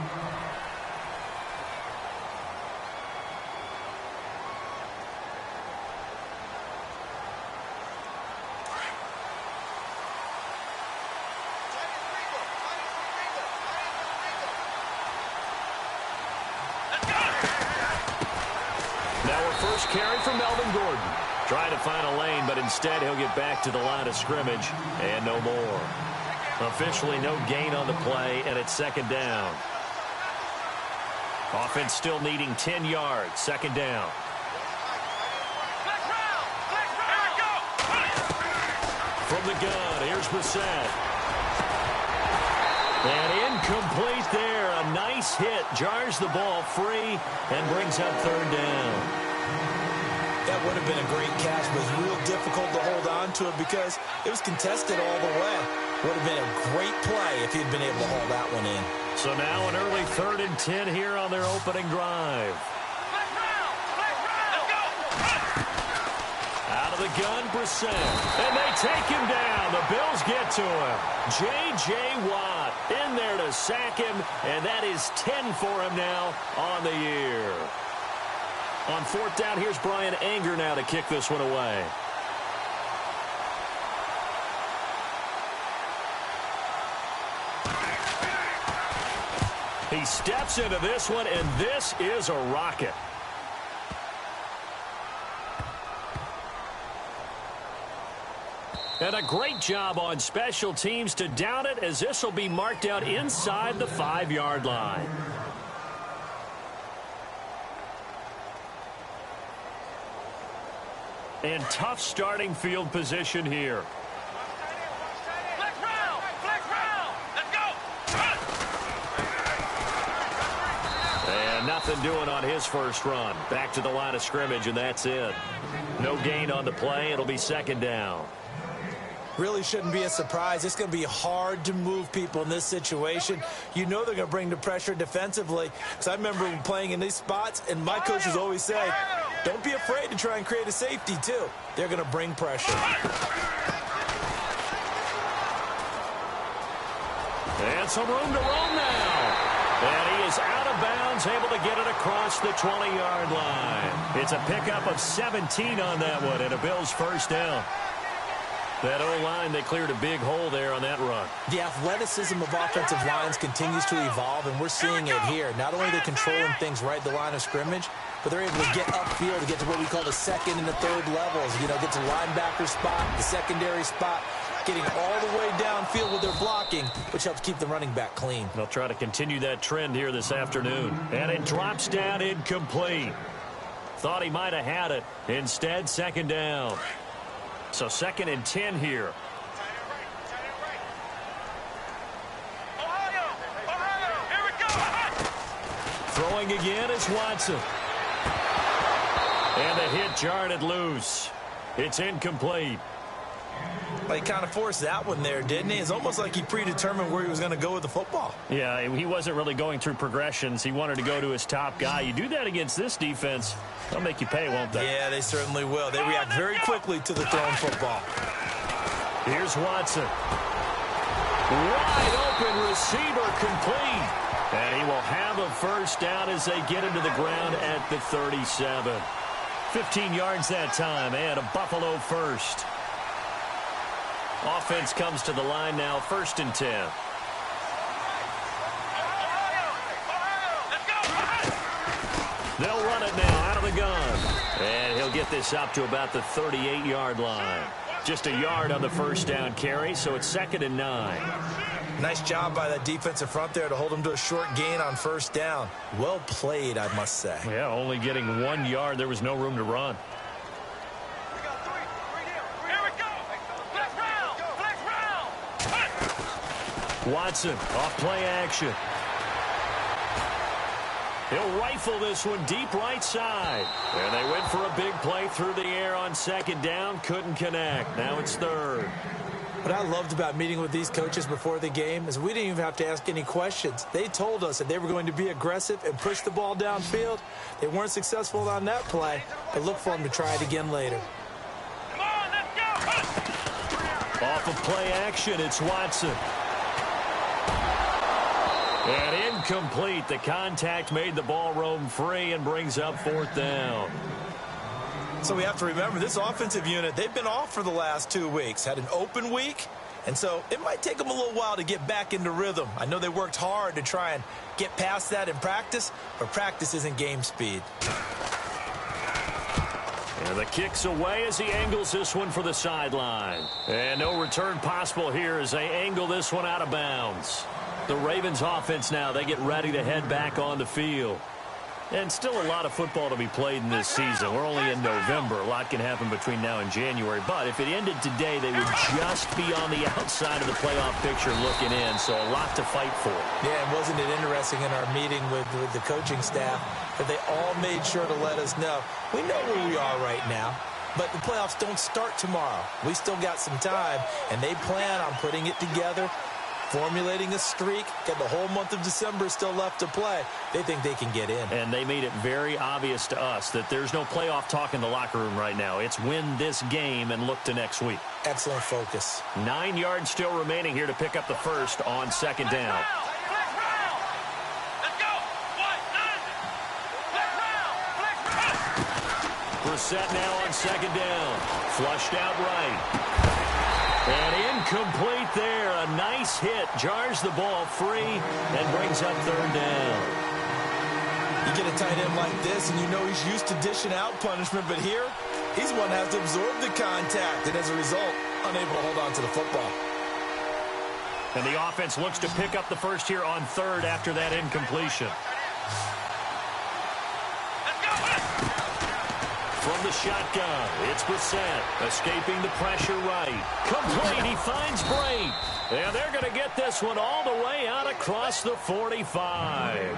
First carry from Melvin Gordon. Trying to find a lane, but instead he'll get back to the line of scrimmage and no more. Officially no gain on the play, and it's second down. Offense still needing 10 yards. Second down. From the gun, here's Brissett. And incomplete there. A nice hit. Jars the ball free and brings up third down. That would have been a great catch, but it was real difficult to hold on to it because it was contested all the way. Would have been a great play if he'd been able to haul that one in. So now an early 3rd and 10 here on their opening drive. Out of the gun, Brissett. And they take him down. The Bills get to him. J.J. Watt in there to sack him, and that is 10 for him now on the year. On 4th down, here's Brian Anger now to kick this one away. He steps into this one, and this is a rocket. And a great job on special teams to down it, as this will be marked out inside the 5-yard line. And tough starting field position here. And nothing doing on his first run. Back to the line of scrimmage, and that's it. No gain on the play. It'll be second down. Really shouldn't be a surprise. It's going to be hard to move people in this situation. You know they're going to bring the pressure defensively. Because I remember playing in these spots, and my coaches always say, don't be afraid to try and create a safety, too. They're going to bring pressure. And some room to roam now. And he is out of bounds, able to get it across the 20-yard line. It's a pickup of 17 on that one, and a Bills first down. That O-line, they cleared a big hole there on that run. The athleticism of offensive lines continues to evolve, and we're seeing it here. Not only are they controlling things right at the line of scrimmage, but they're able to get upfield to get to what we call the second and the third levels. You know, get to linebacker spot, the secondary spot, getting all the way downfield with their blocking, which helps keep the running back clean. They'll try to continue that trend here this afternoon. And it drops down incomplete. Thought he might have had it. Instead, second down. So 2nd and 10 here. Throwing again is Watson. And the hit jarred it loose. It's incomplete. Well, he kind of forced that one there, didn't he? It's almost like he predetermined where he was going to go with the football. Yeah, he wasn't really going through progressions. He wanted to go to his top guy. You do that against this defense, they'll make you pay, won't they? Yeah, they certainly will. They react very quickly to the thrown football. Here's Watson. Wide open receiver, complete. And he will have a first down as they get into the ground at the 37. 15 yards that time, and a Buffalo first. Offense comes to the line now, 1st and 10. They'll run it now out of the gun. And he'll get this up to about the 38-yard line. Just a yard on the first down carry, so it's 2nd and 9. Nice job by that defensive front there to hold him to a short gain on first down. Well played, I must say. Yeah, only getting 1 yard. There was no room to run. Watson off play action. He'll rifle this one deep right side. And they went for a big play through the air on 2nd down. Couldn't connect. Now it's 3rd. What I loved about meeting with these coaches before the game is we didn't even have to ask any questions. They told us that they were going to be aggressive and push the ball downfield. They weren't successful on that play, but look for them to try it again later. Come on, let's go. Off of play action, it's Watson. And incomplete. The contact made the ball roam free and brings up 4th down. So we have to remember this offensive unit, they've been off for the last 2 weeks. Had an open week, and so it might take them a little while to get back into rhythm. I know they worked hard to try and get past that in practice, but practice isn't game speed. And the kick's away as he angles this one for the sideline. And no return possible here as they angle this one out of bounds. The Ravens offense now, they get ready to head back on the field. And still a lot of football to be played in this season. We're only in November. A lot can happen between now and January. But if it ended today, they would just be on the outside of the playoff picture looking in. So a lot to fight for. Yeah, and wasn't it interesting in our meeting with the coaching staff that they all made sure to let us know, we know where we are right now, but the playoffs don't start tomorrow. We still got some time, and they plan on putting it together, formulating a streak, got the whole month of December still left to play. They think they can get in. And they made it very obvious to us that there's no playoff talk in the locker room right now. It's win this game and look to next week. Excellent focus. 9 yards still remaining here to pick up the first on 2nd down. Brissett now on 2nd down. Flushed out right. And incomplete there. A nice hit. Jars the ball free and brings up 3rd down. You get a tight end like this, and you know he's used to dishing out punishment, but here, he's the one that has to absorb the contact, and as a result, unable to hold on to the football. And the offense looks to pick up the first here on 3rd after that incompletion. From the shotgun, it's Brissett, escaping the pressure right. Complete, he finds Brait. And they're going to get this one all the way out across the 45.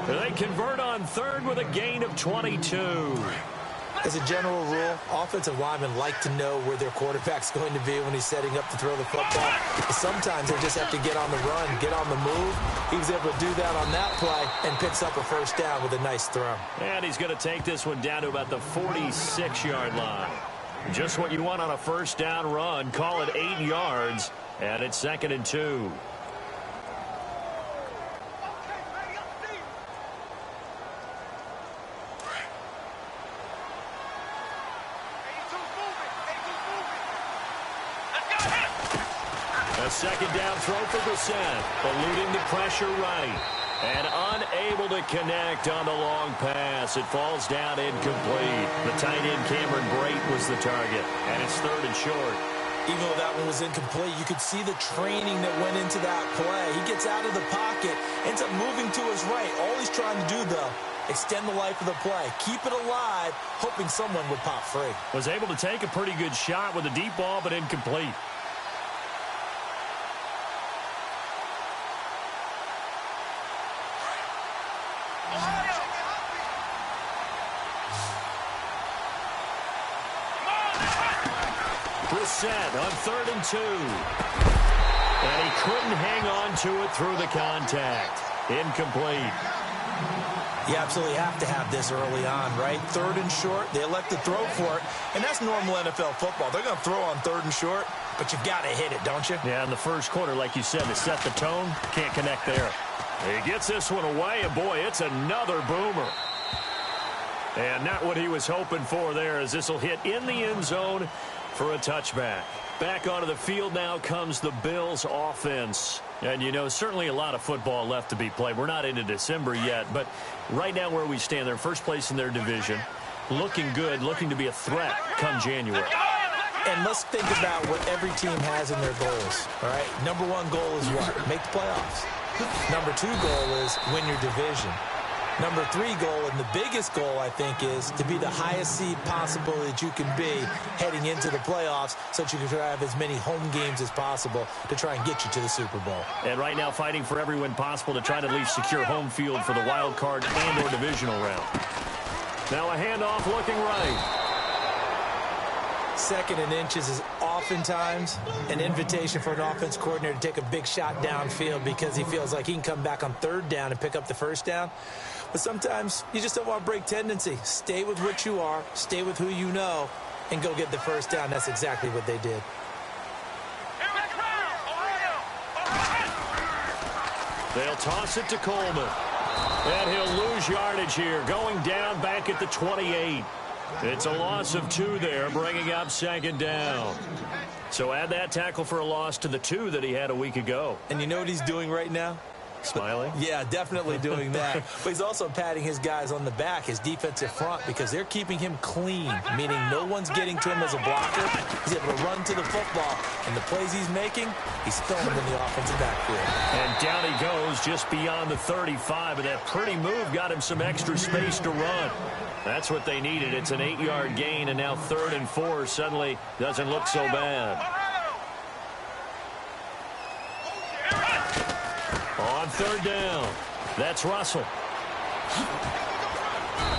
They convert on 3rd with a gain of 22. As a general rule, offensive linemen like to know where their quarterback's going to be when he's setting up to throw the football. But sometimes they just have to get on the run, get on the move. He was able to do that on that play and picks up a first down with a nice throw. And he's going to take this one down to about the 46-yard line. Just what you want on a first down run. Call it 8 yards, and it's 2nd and 2. A 2nd down throw for Brissett, eluding the pressure right, and unable to connect on the long pass. It falls down incomplete. The tight end Cameron Brait was the target, and it's 3rd and short. Even though that one was incomplete, you could see the training that went into that play. He gets out of the pocket, ends up moving to his right. All he's trying to do, though, extend the life of the play, keep it alive, hoping someone would pop free. Was able to take a pretty good shot with a deep ball, but incomplete. Brissett on 3rd and 2. And he couldn't hang on to it through the contact. Incomplete. You absolutely have to have this early on, right? 3rd and short, they elect to throw for it, and that's normal NFL football. They're going to throw on 3rd and short, but you've got to hit it, don't you? Yeah, in the first quarter, like you said, to set the tone, can't connect there. He gets this one away, and boy, it's another boomer. And not what he was hoping for there, as this will hit in the end zone for a touchback. Back onto the field now comes the Bills offense. And, you know, certainly a lot of football left to be played. We're not into December yet, but right now where we stand, they're first place in their division. Looking good, looking to be a threat come January. And let's think about what every team has in their goals, all right? Number one goal is what? Make the playoffs. Number two goal is win your division. Number three goal, and the biggest goal, I think, is to be the highest seed possible that you can be heading into the playoffs so that you can try to have as many home games as possible to try and get you to the Super Bowl. And right now fighting for every win possible to try to at least secure home field for the wild card and or divisional round. Now a handoff looking right. Second and inches is oftentimes an invitation for an offense coordinator to take a big shot downfield because he feels like he can come back on third down and pick up the first down. But sometimes you just don't want to break tendency. Stay with what you are, stay with who you know, and go get the first down. That's exactly what they did. They'll toss it to Coleman. And he'll lose yardage here, going down back at the 28. It's a loss of 2 there, bringing up second down. So add that tackle for a loss to the 2 that he had a week ago. And you know what he's doing right now? Smiling? Yeah, definitely doing that. But he's also patting his guys on the back, his defensive front, because they're keeping him clean, meaning no one's getting to him as a blocker. He's able to run to the football. And the plays he's making, he's throwing them in the offensive backfield. And down he goes just beyond the 35. And that pretty move got him some extra space to run. That's what they needed. It's an 8-yard gain, and now 3rd and 4 suddenly doesn't look so bad. On 3rd down, that's Russell.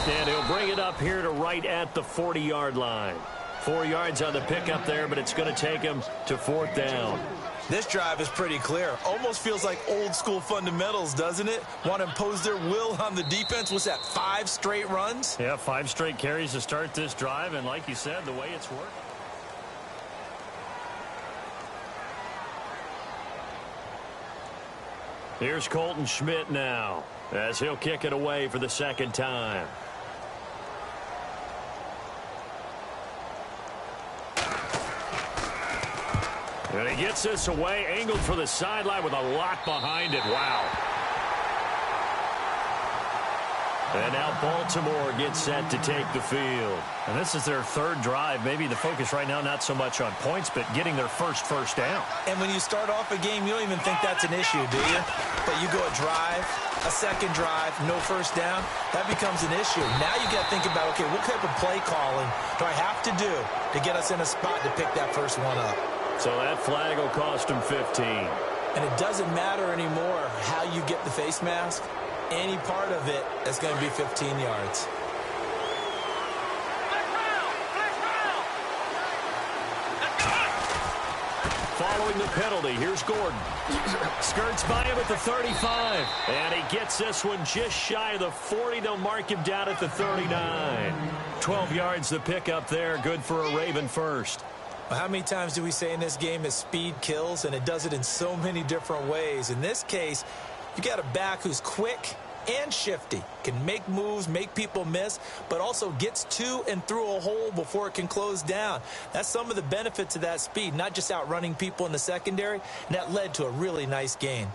And he'll bring it up here to right at the 40-yard line. 4 yards on the pickup there, but it's going to take him to 4th down. This drive is pretty clear. Almost feels like old school fundamentals, doesn't it? Want to impose their will on the defense. What's that, 5 straight runs? Yeah, 5 straight carries to start this drive, and like you said, the way it's worked. Here's Colton Schmidt now, as he'll kick it away for the 2nd time. And he gets this away, angled for the sideline with a lot behind it. Wow. And now Baltimore gets set to take the field. And this is their 3rd drive. Maybe the focus right now not so much on points, but getting their first down. And when you start off a game, you don't even think that's an issue, do you? But you go a drive, a 2nd drive, no first down, that becomes an issue. Now you got to think about, okay, what type of play calling do I have to do to get us in a spot to pick that first one up? So that flag will cost him 15. And it doesn't matter anymore how you get the face mask. Any part of it is going to be 15 yards. Following the penalty, here's Gordon. Skirts by him at the 35. And he gets this one just shy of the 40. They'll mark him down at the 39. 12 yards the pickup there. Good for a Raven first. Well, how many times do we say in this game that speed kills? And it does it in so many different ways. In this case, you got a back who's quick and shifty, can make moves, make people miss, but also gets to and through a hole before it can close down. That's some of the benefits of that speed, not just outrunning people in the secondary, and that led to a really nice gain.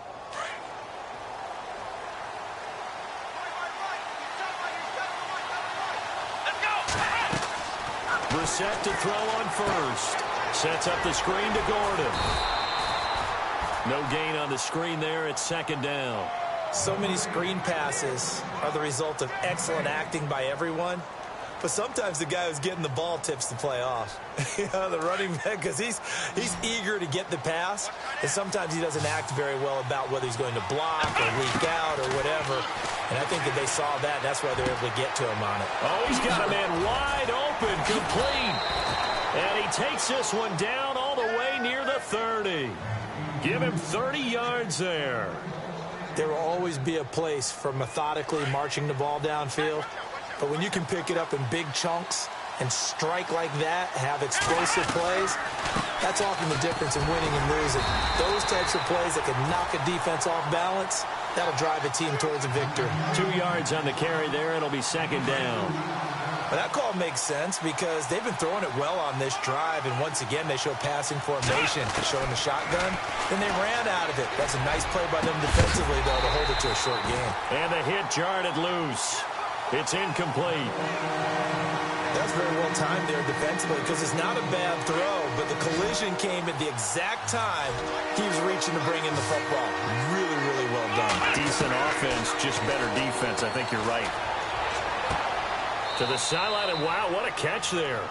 Brissett to throw on first. Sets up the screen to Gordon. No gain on the screen there. It's 2nd down. So many screen passes are the result of excellent acting by everyone. But sometimes the guy who's getting the ball tips the play off. You know, the running back, because he's eager to get the pass. And sometimes he doesn't act very well about whether he's going to block or leak out or whatever. And I think that they saw that. That's why they're able to get to him on it. Oh, he's got a man wide open, complete. And he takes this one down all the way near the 30. Give him 30 yards there. There will always be a place for methodically marching the ball downfield. But when you can pick it up in big chunks and strike like that, have explosive plays, that's often the difference in winning and losing. Those types of plays that can knock a defense off balance, that'll drive a team towards a victory. 2 yards on the carry there. It'll be 2nd down. But that call makes sense because they've been throwing it well on this drive, and once again they show passing formation, showing the shotgun. Then they ran out of it. That's a nice play by them defensively, though, to hold it to a short game. And the hit jarred it loose. It's incomplete. That's very well timed there defensively because it's not a bad throw, but the collision came at the exact time he was reaching to bring in the football. Really, really well done. Decent offense, just better defense. I think you're right. To the sideline, and wow, what a catch there.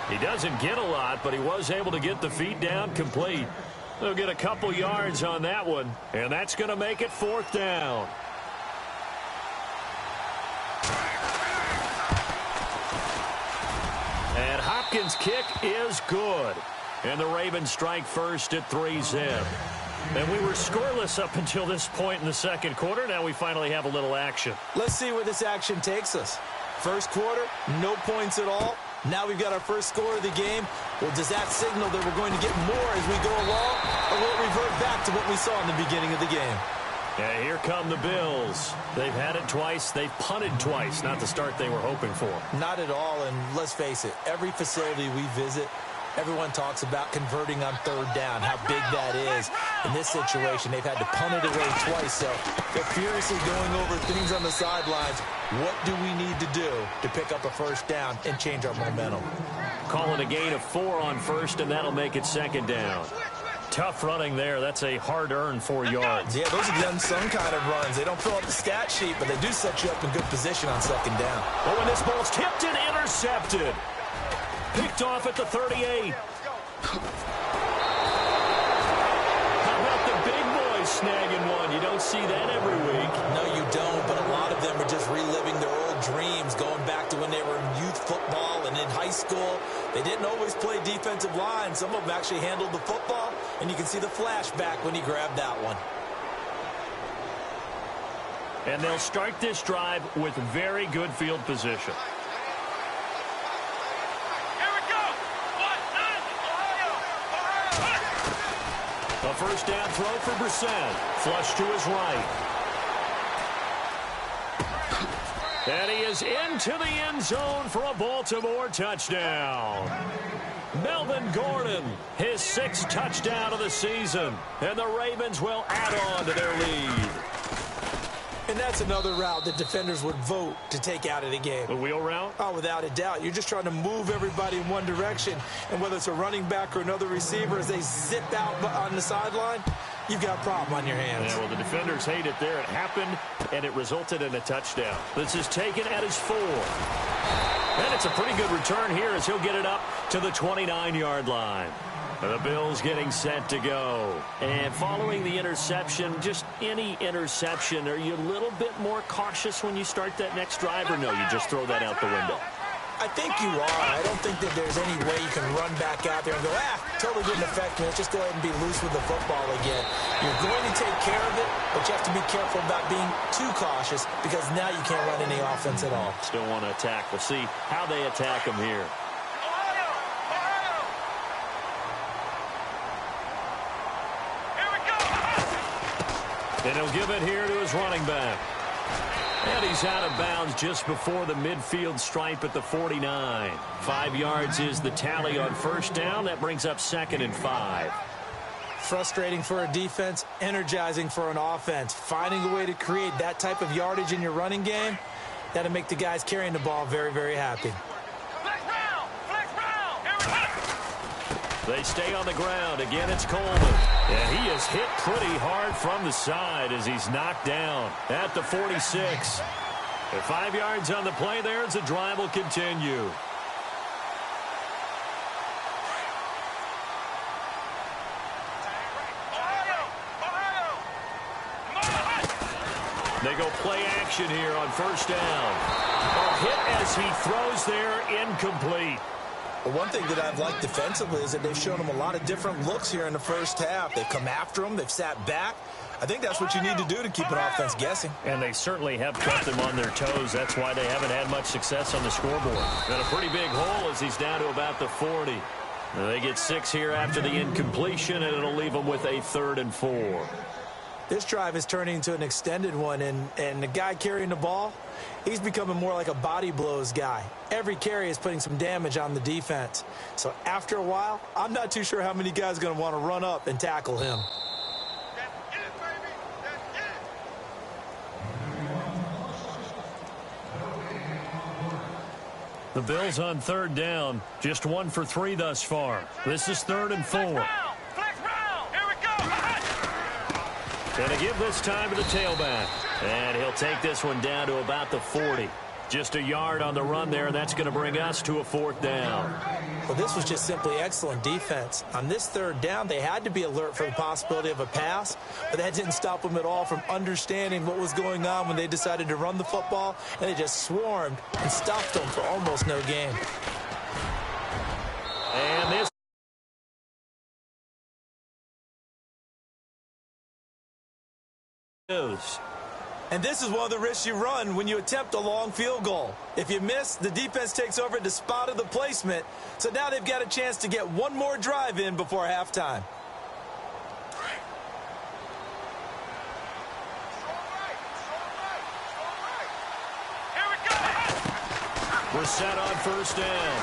He doesn't get a lot, but he was able to get the feet down complete. They'll get a couple yards on that one, and that's going to make it 4th down. And Hopkins' kick is good. And the Ravens strike first at 3-zip. And we were scoreless up until this point in the second quarter. Now we finally have a little action. Let's see where this action takes us. First quarter, no points at all. Now we've got our first score of the game. Well, does that signal that we're going to get more as we go along, or will it revert back to what we saw in the beginning of the game? Yeah, here come the Bills. They've had it twice. They've punted twice. Not the start they were hoping for. Not at all, and let's face it, every facility we visit, everyone talks about converting on 3rd down, how big that is. In this situation, they've had to punt it away twice, so they're furiously going over things on the sidelines. What do we need to do to pick up a 1st down and change our momentum? Calling a gain of 4 on 1st, and that'll make it 2nd down. Tough running there. That's a hard-earned 4 yards. Yeah, those are the unsung kind of runs. They don't fill up the stat sheet, but they do set you up in good position on 2nd down. Oh, and this ball's tipped and intercepted. Picked off at the 38. How about the big boys snagging one? You don't see that every week. No, you don't, but a lot of them are just reliving their old dreams, going back to when they were in youth football and in high school. They didn't always play defensive line. Some of them actually handled the football, and you can see the flashback when he grabbed that one. And they'll start this drive with very good field position. A 1st down throw for Brissett. Flush to his right. And he is into the end zone for a Baltimore touchdown. Melvin Gordon, his 6th touchdown of the season. And the Ravens will add on to their lead. And that's another route that defenders would vote to take out of the game. The wheel route? Oh, without a doubt. You're just trying to move everybody in one direction. And whether it's a running back or another receiver, as they zip out on the sideline, you've got a problem on your hands. Yeah, well, the defenders hate it there. It happened, and it resulted in a touchdown. This is taken at his 4. And it's a pretty good return here as he'll get it up to the 29-yard line. The Bills getting set to go. And following the interception, just any interception, are you a little bit more cautious when you start that next drive, or no, you just throw that out the window? I think you are. I don't think that there's any way you can run back out there and go, totally didn't affect me. Let's just go ahead and be loose with the football again. You're going to take care of it, but you have to be careful about being too cautious because now you can't run any offense at all. Still want to attack. We'll see how they attack him here. And he'll give it here to his running back. And he's out of bounds just before the midfield stripe at the 49. 5 yards is the tally on 1st down. That brings up 2nd and 5. Frustrating for a defense, energizing for an offense. Finding a way to create that type of yardage in your running game, that'll make the guys carrying the ball very, very happy. They stay on the ground. Again, it's Coleman. And he is hit pretty hard from the side as he's knocked down at the 46. And 5 yards on the play there as the drive will continue. They go play action here on 1st down. A hit as he throws there, incomplete. Well, one thing that I've liked defensively is that they've shown him a lot of different looks here in the first half. They've come after him. They've sat back. I think that's what you need to do to keep an offense guessing. And they certainly have kept them on their toes. That's why they haven't had much success on the scoreboard. Got a pretty big hole as he's down to about the 40. Now they get 6 here after the incompletion, and it'll leave them with a 3rd and 4. This drive is turning into an extended one, and the guy carrying the ball, he's becoming more like a body blows guy. Every carry is putting some damage on the defense. So after a while, I'm not too sure how many guys are going to want to run up and tackle him. The Bills on third down, just 1 for 3 thus far. This is 3rd and 4. Flex round. Here we go. Going to give this time to the tailback. And he'll take this one down to about the 40. Just a yard on the run there, and that's going to bring us to a 4th down. Well, this was just simply excellent defense. On this 3rd down, they had to be alert for the possibility of a pass, but that didn't stop them at all from understanding what was going on when they decided to run the football, and they just swarmed and stuffed them for almost no gain. And this is. And this is one of the risks you run when you attempt a long field goal. If you miss, the defense takes over at the spot of the placement. So now they've got a chance to get one more drive in before halftime. Here we go. We're set on 1st down.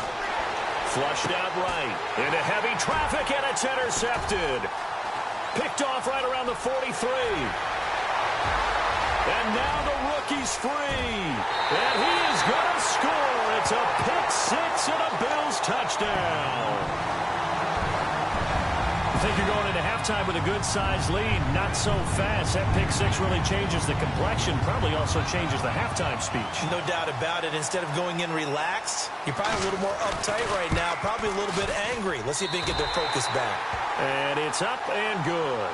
Flushed out right. Into heavy traffic, and it's intercepted. Picked off right around the 43. And now the rookie's free. And he is going to score. It's a pick-6 and a Bills touchdown. I think you're going into halftime with a good-sized lead. Not so fast. That pick-6 really changes the complexion. Probably also changes the halftime speech. No doubt about it. Instead of going in relaxed, you're probably a little more uptight right now. Probably a little bit angry. Let's see if they can get their focus back. And it's up and good.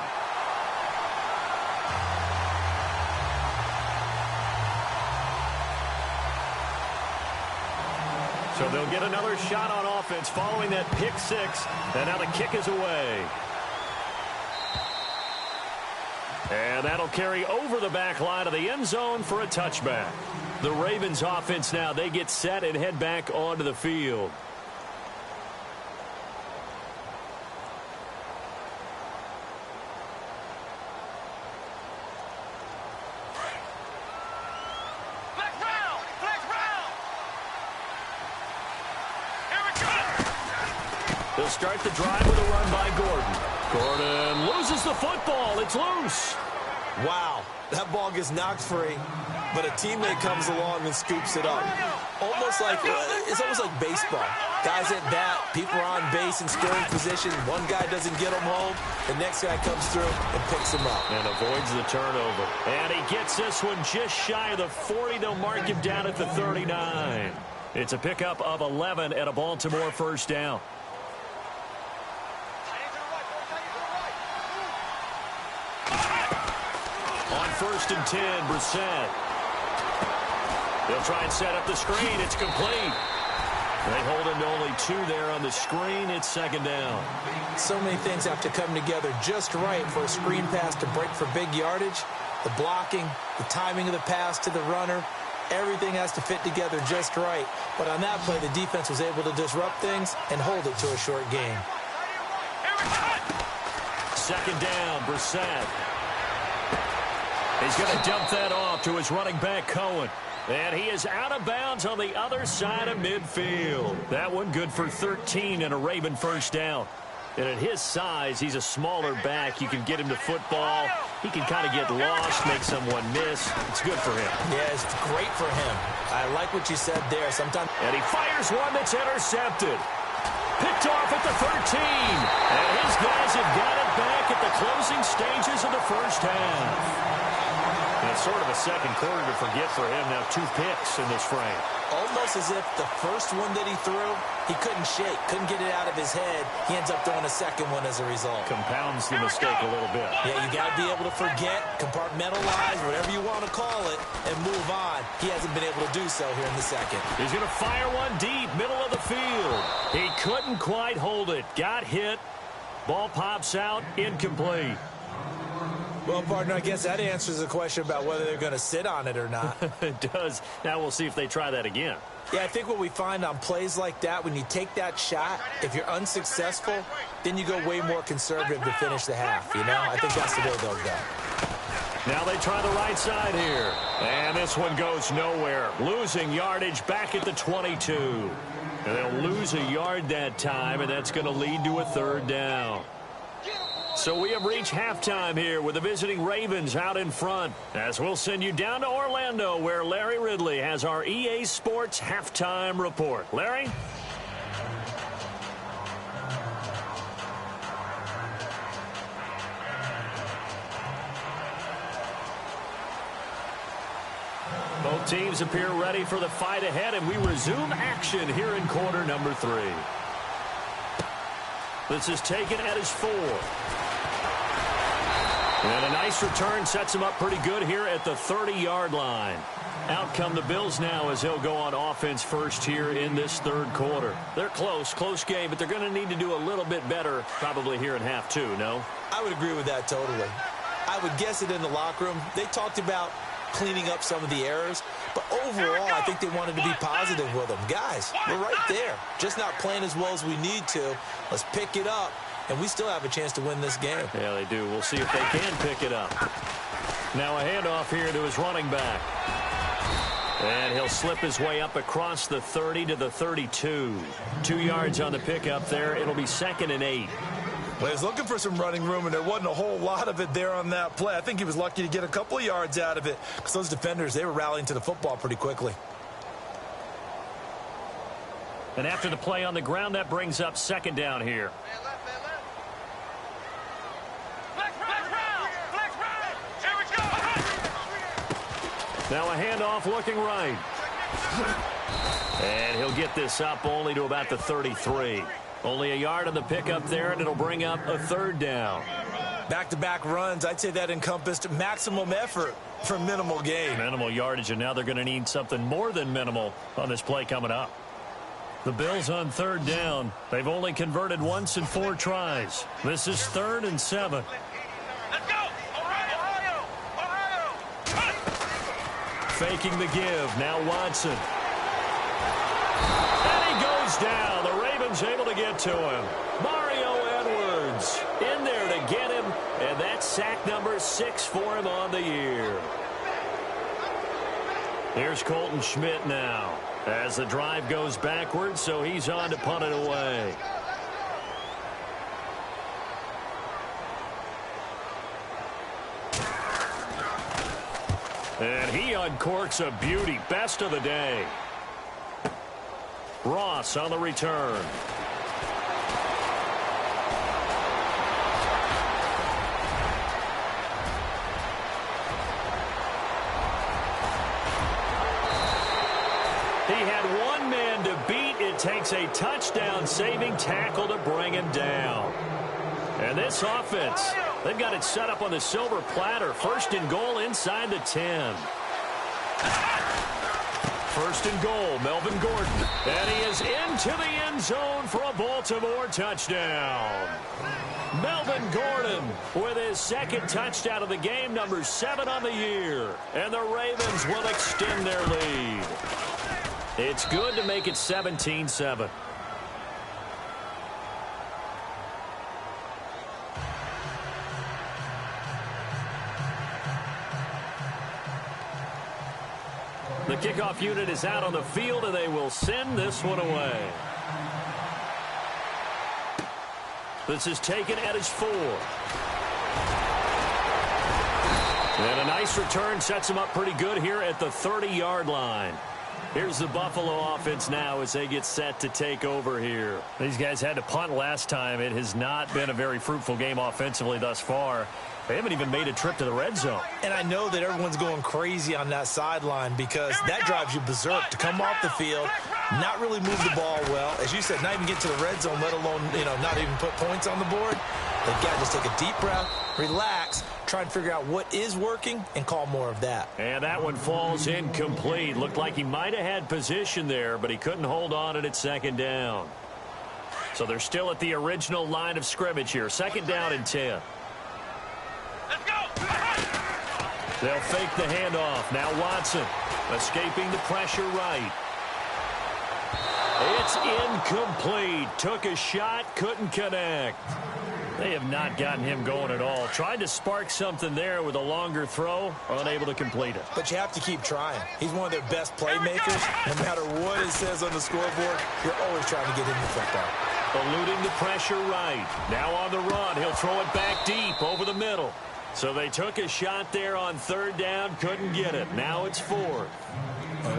So they'll get another shot on offense following that pick-6, and now the kick is away. And that'll carry over the back line of the end zone for a touchback. The Ravens offense now, they get set and head back onto the field. They'll start the drive with a run by Gordon. Gordon loses the football. It's loose. Wow, that ball gets knocked free, but a teammate comes along and scoops it up. It's almost like baseball. Guys at bat, people are on base in scoring position. One guy doesn't get him home. The next guy comes through and picks him up. And avoids the turnover. And he gets this one just shy of the 40. They'll mark him down at the 39. It's a pickup of 11 at a Baltimore 1st down. On 1st and 10, Brissett. They'll try and set up the screen. It's complete. They hold him to only 2 there on the screen. It's 2nd down. So many things have to come together just right for a screen pass to break for big yardage. The blocking, the timing of the pass to the runner, everything has to fit together just right. But on that play, the defense was able to disrupt things and hold it to a short game. 2nd down, Brissett. He's going to dump that off to his running back, Cohen. And he is out of bounds on the other side of midfield. That one good for 13 and a Raven 1st down. And at his size, he's a smaller back. You can get him to football. He can kind of get lost, make someone miss. It's good for him. Yeah, it's great for him. I like what you said there. Sometimes. And he fires one that's intercepted. Picked off at the 13. And his guys have got it back at the closing stages of the 1st half. And it's sort of a second quarter to forget for him. Now 2 picks in this frame. Almost as if the first one that he threw, he couldn't shake, couldn't get it out of his head. He ends up throwing a second one as a result. Compounds the mistake a little bit. Yeah, you got to be able to forget, compartmentalize, whatever you want to call it, and move on. He hasn't been able to do so here in the second. He's going to fire one deep, middle of the field. He couldn't quite hold it. Got hit. Ball pops out, incomplete. Well, partner, I guess that answers the question about whether they're going to sit on it or not. It does. Now we'll see if they try that again. Yeah, I think what we find on plays like that, when you take that shot, if you're unsuccessful, then you go way more conservative to finish the half, you know? I think that's the way they'll go. Now they try the right side here. And this one goes nowhere. Losing yardage back at the 22. And they'll lose a yard that time, and that's going to lead to a 3rd down. So we have reached halftime here with the visiting Ravens out in front, as we'll send you down to Orlando where Larry Ridley has our EA Sports halftime report. Larry? Both teams appear ready for the fight ahead, and we resume action here in quarter number 3. This is taken at his 4. And a nice return sets him up pretty good here at the 30-yard line. Out come the Bills now as they'll go on offense first here in this third quarter. They're close game, but they're going to need to do a little bit better probably here in half 2, no? I would agree with that totally. I would guess it in the locker room. They talked about cleaning up some of the errors, but overall, I think they wanted to be positive with them. Guys, we're right there. Just not playing as well as we need to. Let's pick it up, and we still have a chance to win this game. Yeah, they do. We'll see if they can pick it up. Now a handoff here to his running back. And he'll slip his way up across the 30 to the 32. 2 yards on the pickup there. It'll be 2nd and 8. Well, he was looking for some running room, and there wasn't a whole lot of it there on that play. I think he was lucky to get a couple of yards out of it because those defenders, they were rallying to the football pretty quickly. And after the play on the ground, that brings up 2nd down here. Now a handoff looking right. And he'll get this up only to about the 33. Only a yard on the pickup there, and it'll bring up a 3rd down. Back-to-back runs, I'd say that encompassed maximum effort for minimal gain. Minimal yardage, and now they're going to need something more than minimal on this play coming up. The Bills on 3rd down. They've only converted once in 4 tries. This is 3rd and 7. Let's go! Ohio! Faking the give. Now Watson. And he goes down. The Ravens able to get to him. Mario Edwards in there to get him. And that's sack number 6 for him on the year. Here's Colton Schmidt now as the drive goes backwards, so he's on to punt it away. And he uncorks a beauty. Best of the day. Ross on the return. He had one man to beat. It takes a touchdown-saving tackle to bring him down. And this offense, they've got it set up on the silver platter. 1st and goal inside the 10. 1st and goal, Melvin Gordon. And he is into the end zone for a Baltimore touchdown. Melvin Gordon with his 2nd touchdown of the game, number 7 on the year. And the Ravens will extend their lead. It's good to make it 17-7. The kickoff unit is out on the field, and they will send this one away. This is taken at his 4. And a nice return sets him up pretty good here at the 30-yard line. Here's the Buffalo offense now as they get set to take over here. These guys had to punt last time. It has not been a very fruitful game offensively thus far. They haven't even made a trip to the red zone. And I know that everyone's going crazy on that sideline because that drives you berserk to come off the field, not really move the ball well. As you said, not even get to the red zone, let alone, not even put points on the board. They've got to just take a deep breath, relax, try and figure out what is working, and call more of that. And that one falls incomplete. Looked like he might have had position there, but he couldn't hold on it at 2nd down. So they're still at the original line of scrimmage here. 2nd down and 10. Let's go! They'll fake the handoff. Now Watson escaping the pressure right. It's incomplete. Took a shot, couldn't connect. They have not gotten him going at all. Tried to spark something there with a longer throw, unable to complete it. But you have to keep trying. He's one of their best playmakers. No matter what it says on the scoreboard, you're always trying to get him the football. Eluding the pressure right. Now on the run. He'll throw it back deep over the middle. So they took a shot there on third down. Couldn't get it. Now it's fourth.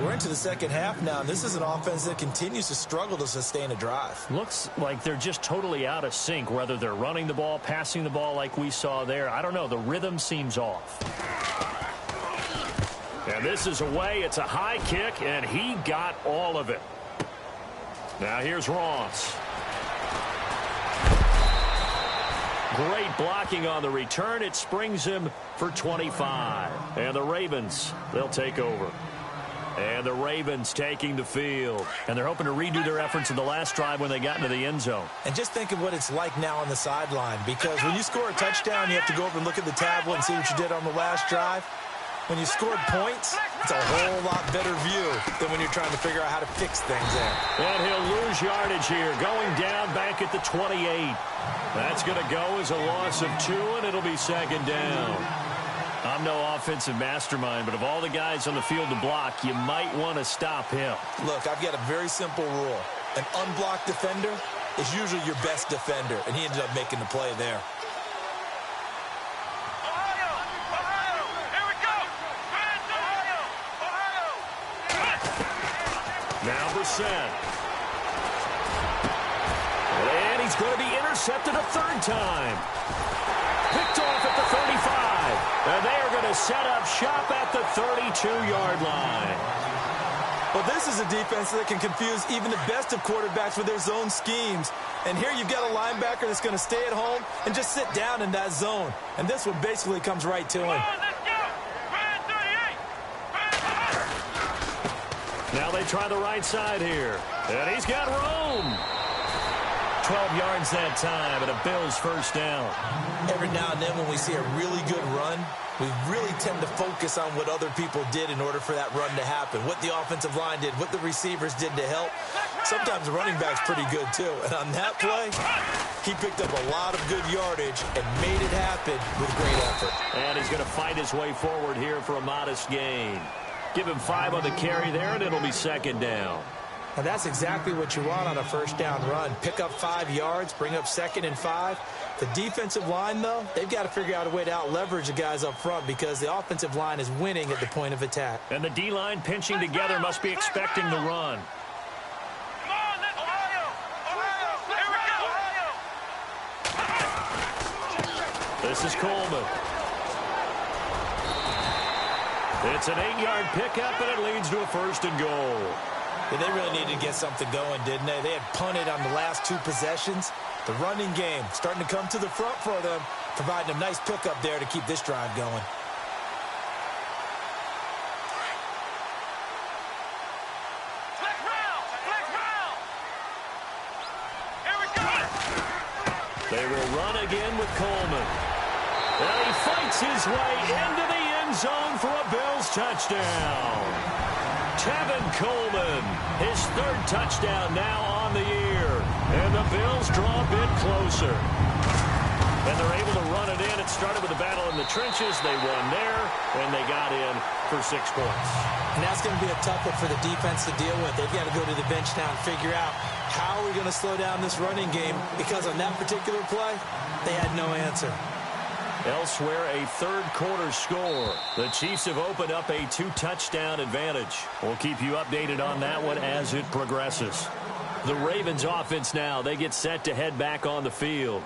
We're into the second half now, and this is an offense that continues to struggle to sustain a drive. Looks like they're just totally out of sync, whether they're running the ball, passing the ball like we saw there. I don't know. The rhythm seems off. And this is away. It's a high kick, and he got all of it. Now here's Ross. Great blocking on the return. It springs him for 25. And the Ravens, they'll take over. And the Ravens taking the field. And they're hoping to redo their efforts in the last drive when they got into the end zone. And just think of what it's like now on the sideline. Because when you score a touchdown, you have to go over and look at the tablet and see what you did on the last drive. When you scored points, it's a whole lot better view than when you're trying to figure out how to fix things there. And he'll lose yardage here, going down back at the 28. That's going to go as a loss of 2, and it'll be second down. I'm no offensive mastermind, but of all the guys on the field to block, you might want to stop him. Look, I've got a very simple rule. An unblocked defender is usually your best defender, and he ended up making the play there. Now Brissett. And he's going to be intercepted a third time. Picked off at the 35. And they are going to set up shop at the 32-yard line. Well, this is a defense that can confuse even the best of quarterbacks with their zone schemes. And here you've got a linebacker that's going to stay at home and just sit down in that zone. And this one basically comes right to him. Now they try the right side here. And he's got room. 12 yards that time, and a Bills first down. Every now and then when we see a really good run, we really tend to focus on what other people did in order for that run to happen, what the offensive line did, what the receivers did to help. Sometimes the running back's pretty good, too. And on that play, he picked up a lot of good yardage and made it happen with great effort. And he's going to fight his way forward here for a modest gain. Give him 5 on the carry there, and it'll be second down. And that's exactly what you want on a first down run. Pick up 5 yards, bring up 2nd and 5. The defensive line, though, they've got to figure out a way to out-leverage the guys up front because the offensive line is winning at the point of attack. And the D-line pinching together must be expecting the run. This is Coleman. It's an 8-yard pickup, and it leads to a 1st and goal. Yeah, they really needed to get something going, didn't they? They had punted on the last 2 possessions. The running game starting to come to the front for them, providing a nice pickup there to keep this drive going. They will run again with Coleman. And he fights his way into the end zone for a Bills touchdown. Tevin Coleman, his 3rd touchdown now on the year. And the Bills draw a bit closer. And they're able to run it in. It started with a battle in the trenches. They won there, and they got in for 6 points. And that's going to be a tough one for the defense to deal with. They've got to go to the bench now and figure out how are we going to slow down this running game, because on that particular play, they had no answer. Elsewhere, a 3rd quarter score. The Chiefs have opened up a 2-touchdown advantage. We'll keep you updated on that one as it progresses. The Ravens offense now, they get set to head back on the field.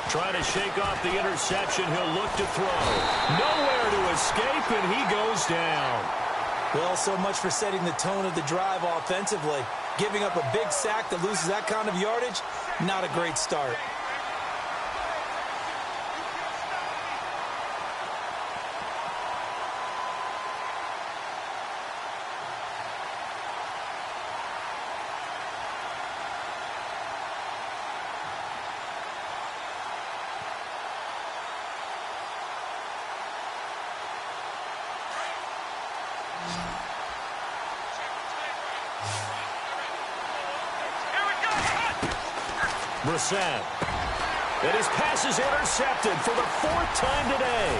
Trying to shake off the interception. He'll look to throw. Nowhere to escape, and he goes down. Well, so much for setting the tone of the drive offensively. Giving up a big sack that loses that kind of yardage, not a great start. Brissett. And his pass is intercepted for the 4th time today.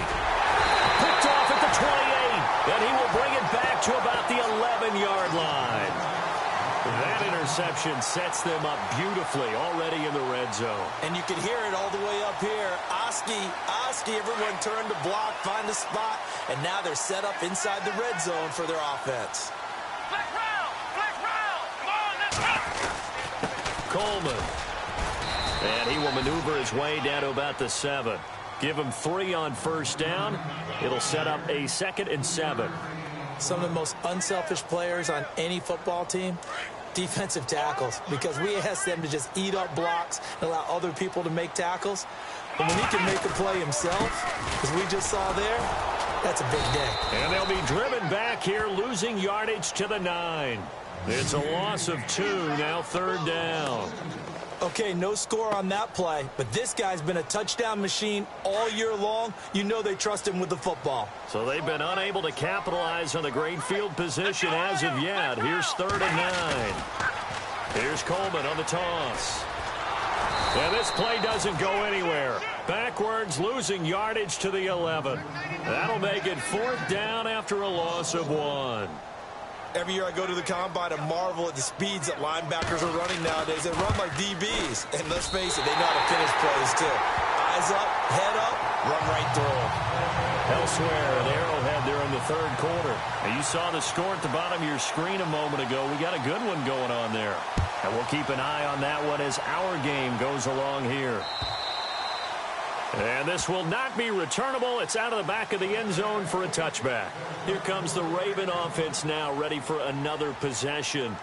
Picked off at the 28, and he will bring it back to about the 11-yard line. That interception sets them up beautifully already in the red zone. And you can hear it all the way up here. Oski, everyone turned to block, find a spot, and now they're set up inside the red zone for their offense. Flex round! Come on, let's go! Coleman. And he will maneuver his way down to about the 7. Give him 3 on first down. It'll set up a 2nd and 7. Some of the most unselfish players on any football team, defensive tackles, because we ask them to just eat up blocks and allow other people to make tackles. But when he can make the play himself, as we just saw there, that's a big day. And they'll be driven back here, losing yardage to the 9. It's a loss of 2, now 3rd down. Okay, no score on that play, but this guy's been a touchdown machine all year long. You know they trust him with the football. So they've been unable to capitalize on the great field position as of yet. Here's 3rd and 9. Here's Coleman on the toss. And this play doesn't go anywhere. Backwards, losing yardage to the 11. That'll make it 4th down after a loss of 1. Every year I go to the combine and marvel at the speeds that linebackers are running nowadays. They run like DBs. And let's face it, they know how to finish plays too. Eyes up, head up, run right through them. Elsewhere at Arrowhead there in the 3rd quarter. And you saw the score at the bottom of your screen a moment ago. We got a good one going on there. And we'll keep an eye on that one as our game goes along here. And this will not be returnable. It's out of the back of the end zone for a touchback. Here comes the Raven offense now, ready for another possession.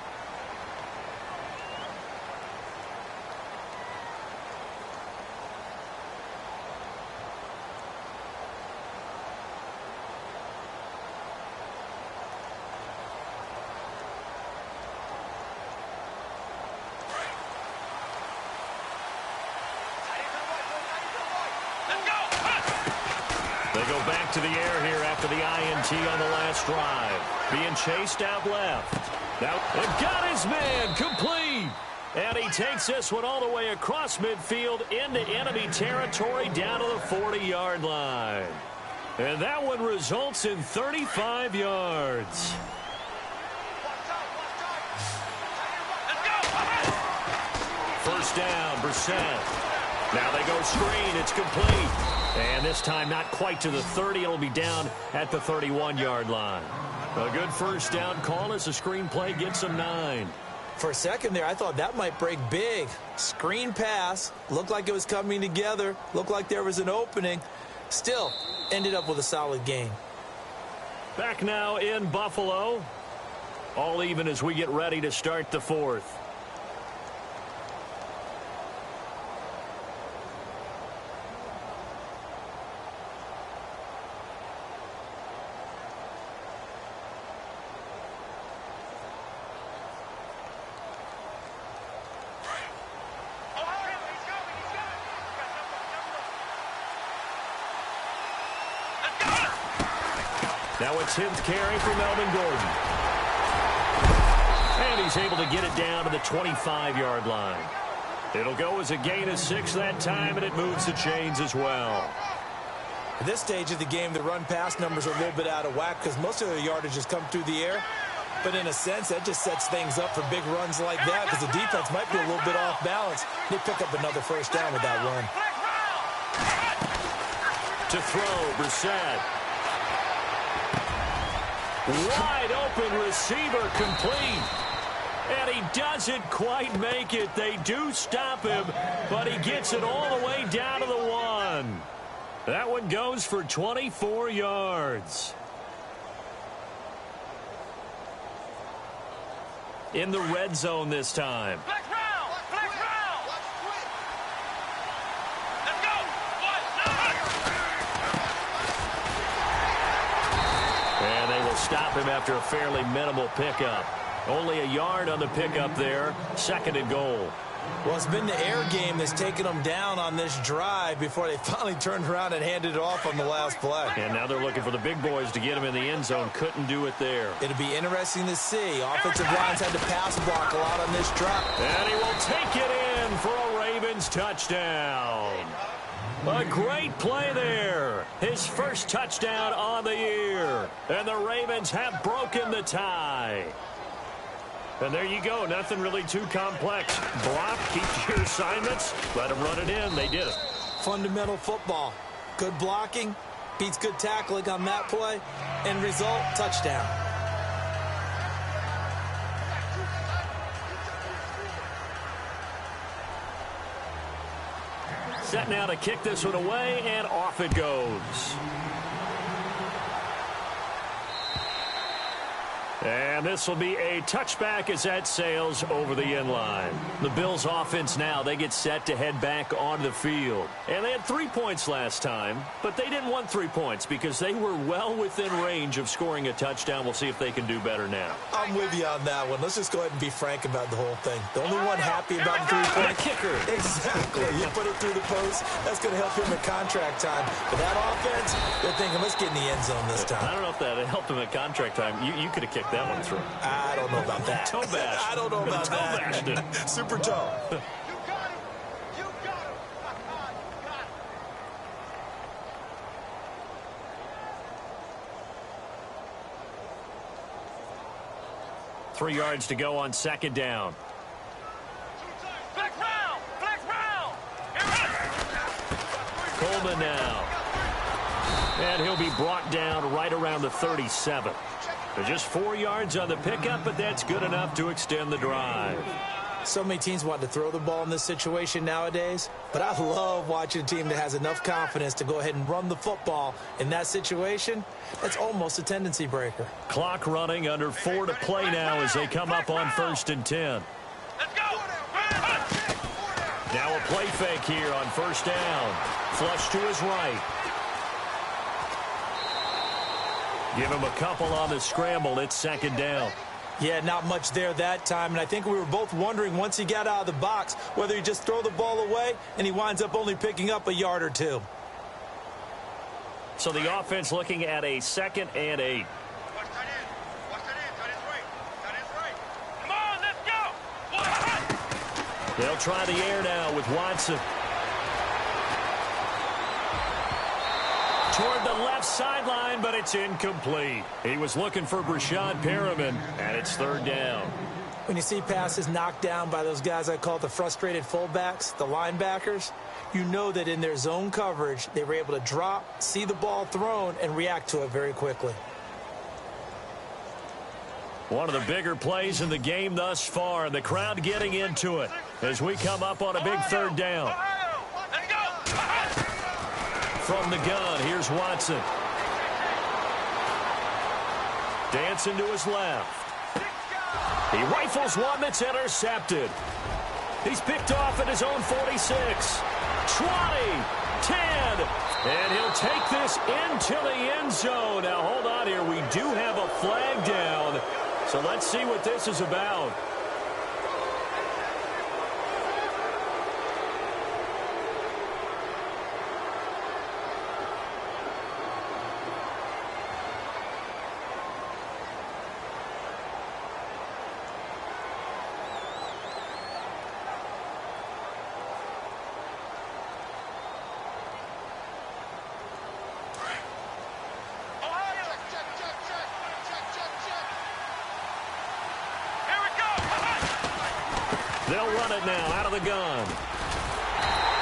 They go back to the air here after the INT on the last drive. Being chased out left. Now they've got his man complete. And he takes this one all the way across midfield into enemy territory down to the 40-yard line. And that one results in 35 yards. First down, Brissett. Now they go screen. It's complete. And this time not quite to the 30. It'll be down at the 31-yard line. A good first down call as the screen play gets them 9. For a second there, I thought that might break big. Screen pass. Looked like it was coming together. Looked like there was an opening. Still, ended up with a solid game. Back now in Buffalo. All even as we get ready to start the 4th. Now a 10th carry for Melvin Gordon. And he's able to get it down to the 25-yard line. It'll go as a gain of 6 that time, and it moves the chains as well. At this stage of the game, the run-pass numbers are a little bit out of whack because most of their yardage has come through the air. But in a sense, that just sets things up for big runs like that because the defense might be a little bit off balance. They pick up another first down with that run. To throw, Brissett. Wide open receiver complete. And he doesn't quite make it. They do stop him, but he gets it all the way down to the 1. That one goes for 24 yards. In the red zone this time. Flex round! Flex round! Let's go! And they will stop him after a fairly minimal pickup. Only a yard on the pickup there. 2nd and goal. Well, it's been the air game that's taken them down on this drive before they finally turned around and handed it off on the last play. And now they're looking for the big boys to get them in the end zone. Couldn't do it there. It'll be interesting to see. Offensive lines had to pass block a lot on this drive. And he will take it in for a Ravens touchdown. A great play there. His first touchdown on the year. And the Ravens have broken the tie. And there you go. Nothing really too complex. Block, keep your assignments, let them run it in. They did it. Fundamental football. Good blocking, beats good tackling on that play. End result, touchdown. Set now to kick this one away, and off it goes. And this will be a touchback as that sails over the end line. The Bills offense now, they get set to head back onto the field. And they had 3 points last time, but they didn't want 3 points because they were well within range of scoring a touchdown. We'll see if they can do better now. I'm with you on that one. Let's just go ahead and be frank about the whole thing. The only one happy about the 3-point kicker. Exactly. You put it through the post. That's going to help him at contract time. But that offense, they're thinking, let's get in the end zone this time. I don't know if that helped him at contract time. You could have kicked that one through. I don't know about that. Toe bash. I don't know about toe that. Bashed it. Super toe. You got him. You got him. You got him. 3 yards to go on second down. Flex round. Flex round. Coleman now. And he'll be brought down right around the 37. They're just 4 yards on the pickup, but that's good enough to extend the drive. So many teams want to throw the ball in this situation nowadays, but I love watching a team that has enough confidence to go ahead and run the football in that situation. That's almost a tendency breaker. Clock running, under 4 to play now as they come up on 1st and 10. Let's go. Now a play fake here on 1st down. Flush to his right. Give him a couple on the scramble. It's 2nd down. Yeah, not much there that time, and I think we were both wondering once he got out of the box whether he just throw the ball away and he winds up only picking up a yard or two. So the offense looking at a 2nd and 8. Watch that in. Watch that in. That is right. That is right. Come on, let's go. They'll try the air now with Watson. Toward the left sideline, but it's incomplete. He was looking for Brashad Perriman, and it's 3rd down. When you see passes knocked down by those guys I call the frustrated fullbacks, the linebackers, you know that in their zone coverage, they were able to drop, see the ball thrown, and react to it very quickly. One of the bigger plays in the game thus far, and the crowd getting into it as we come up on a big 3rd down. Let's go. From the gun, here's Watson. Dancing to his left. He rifles one that's intercepted. He's picked off at his own 46. 20, 10, and he'll take this into the end zone. Now, hold on here. We do have a flag down, so let's see what this is about. They'll run it now out of the gun.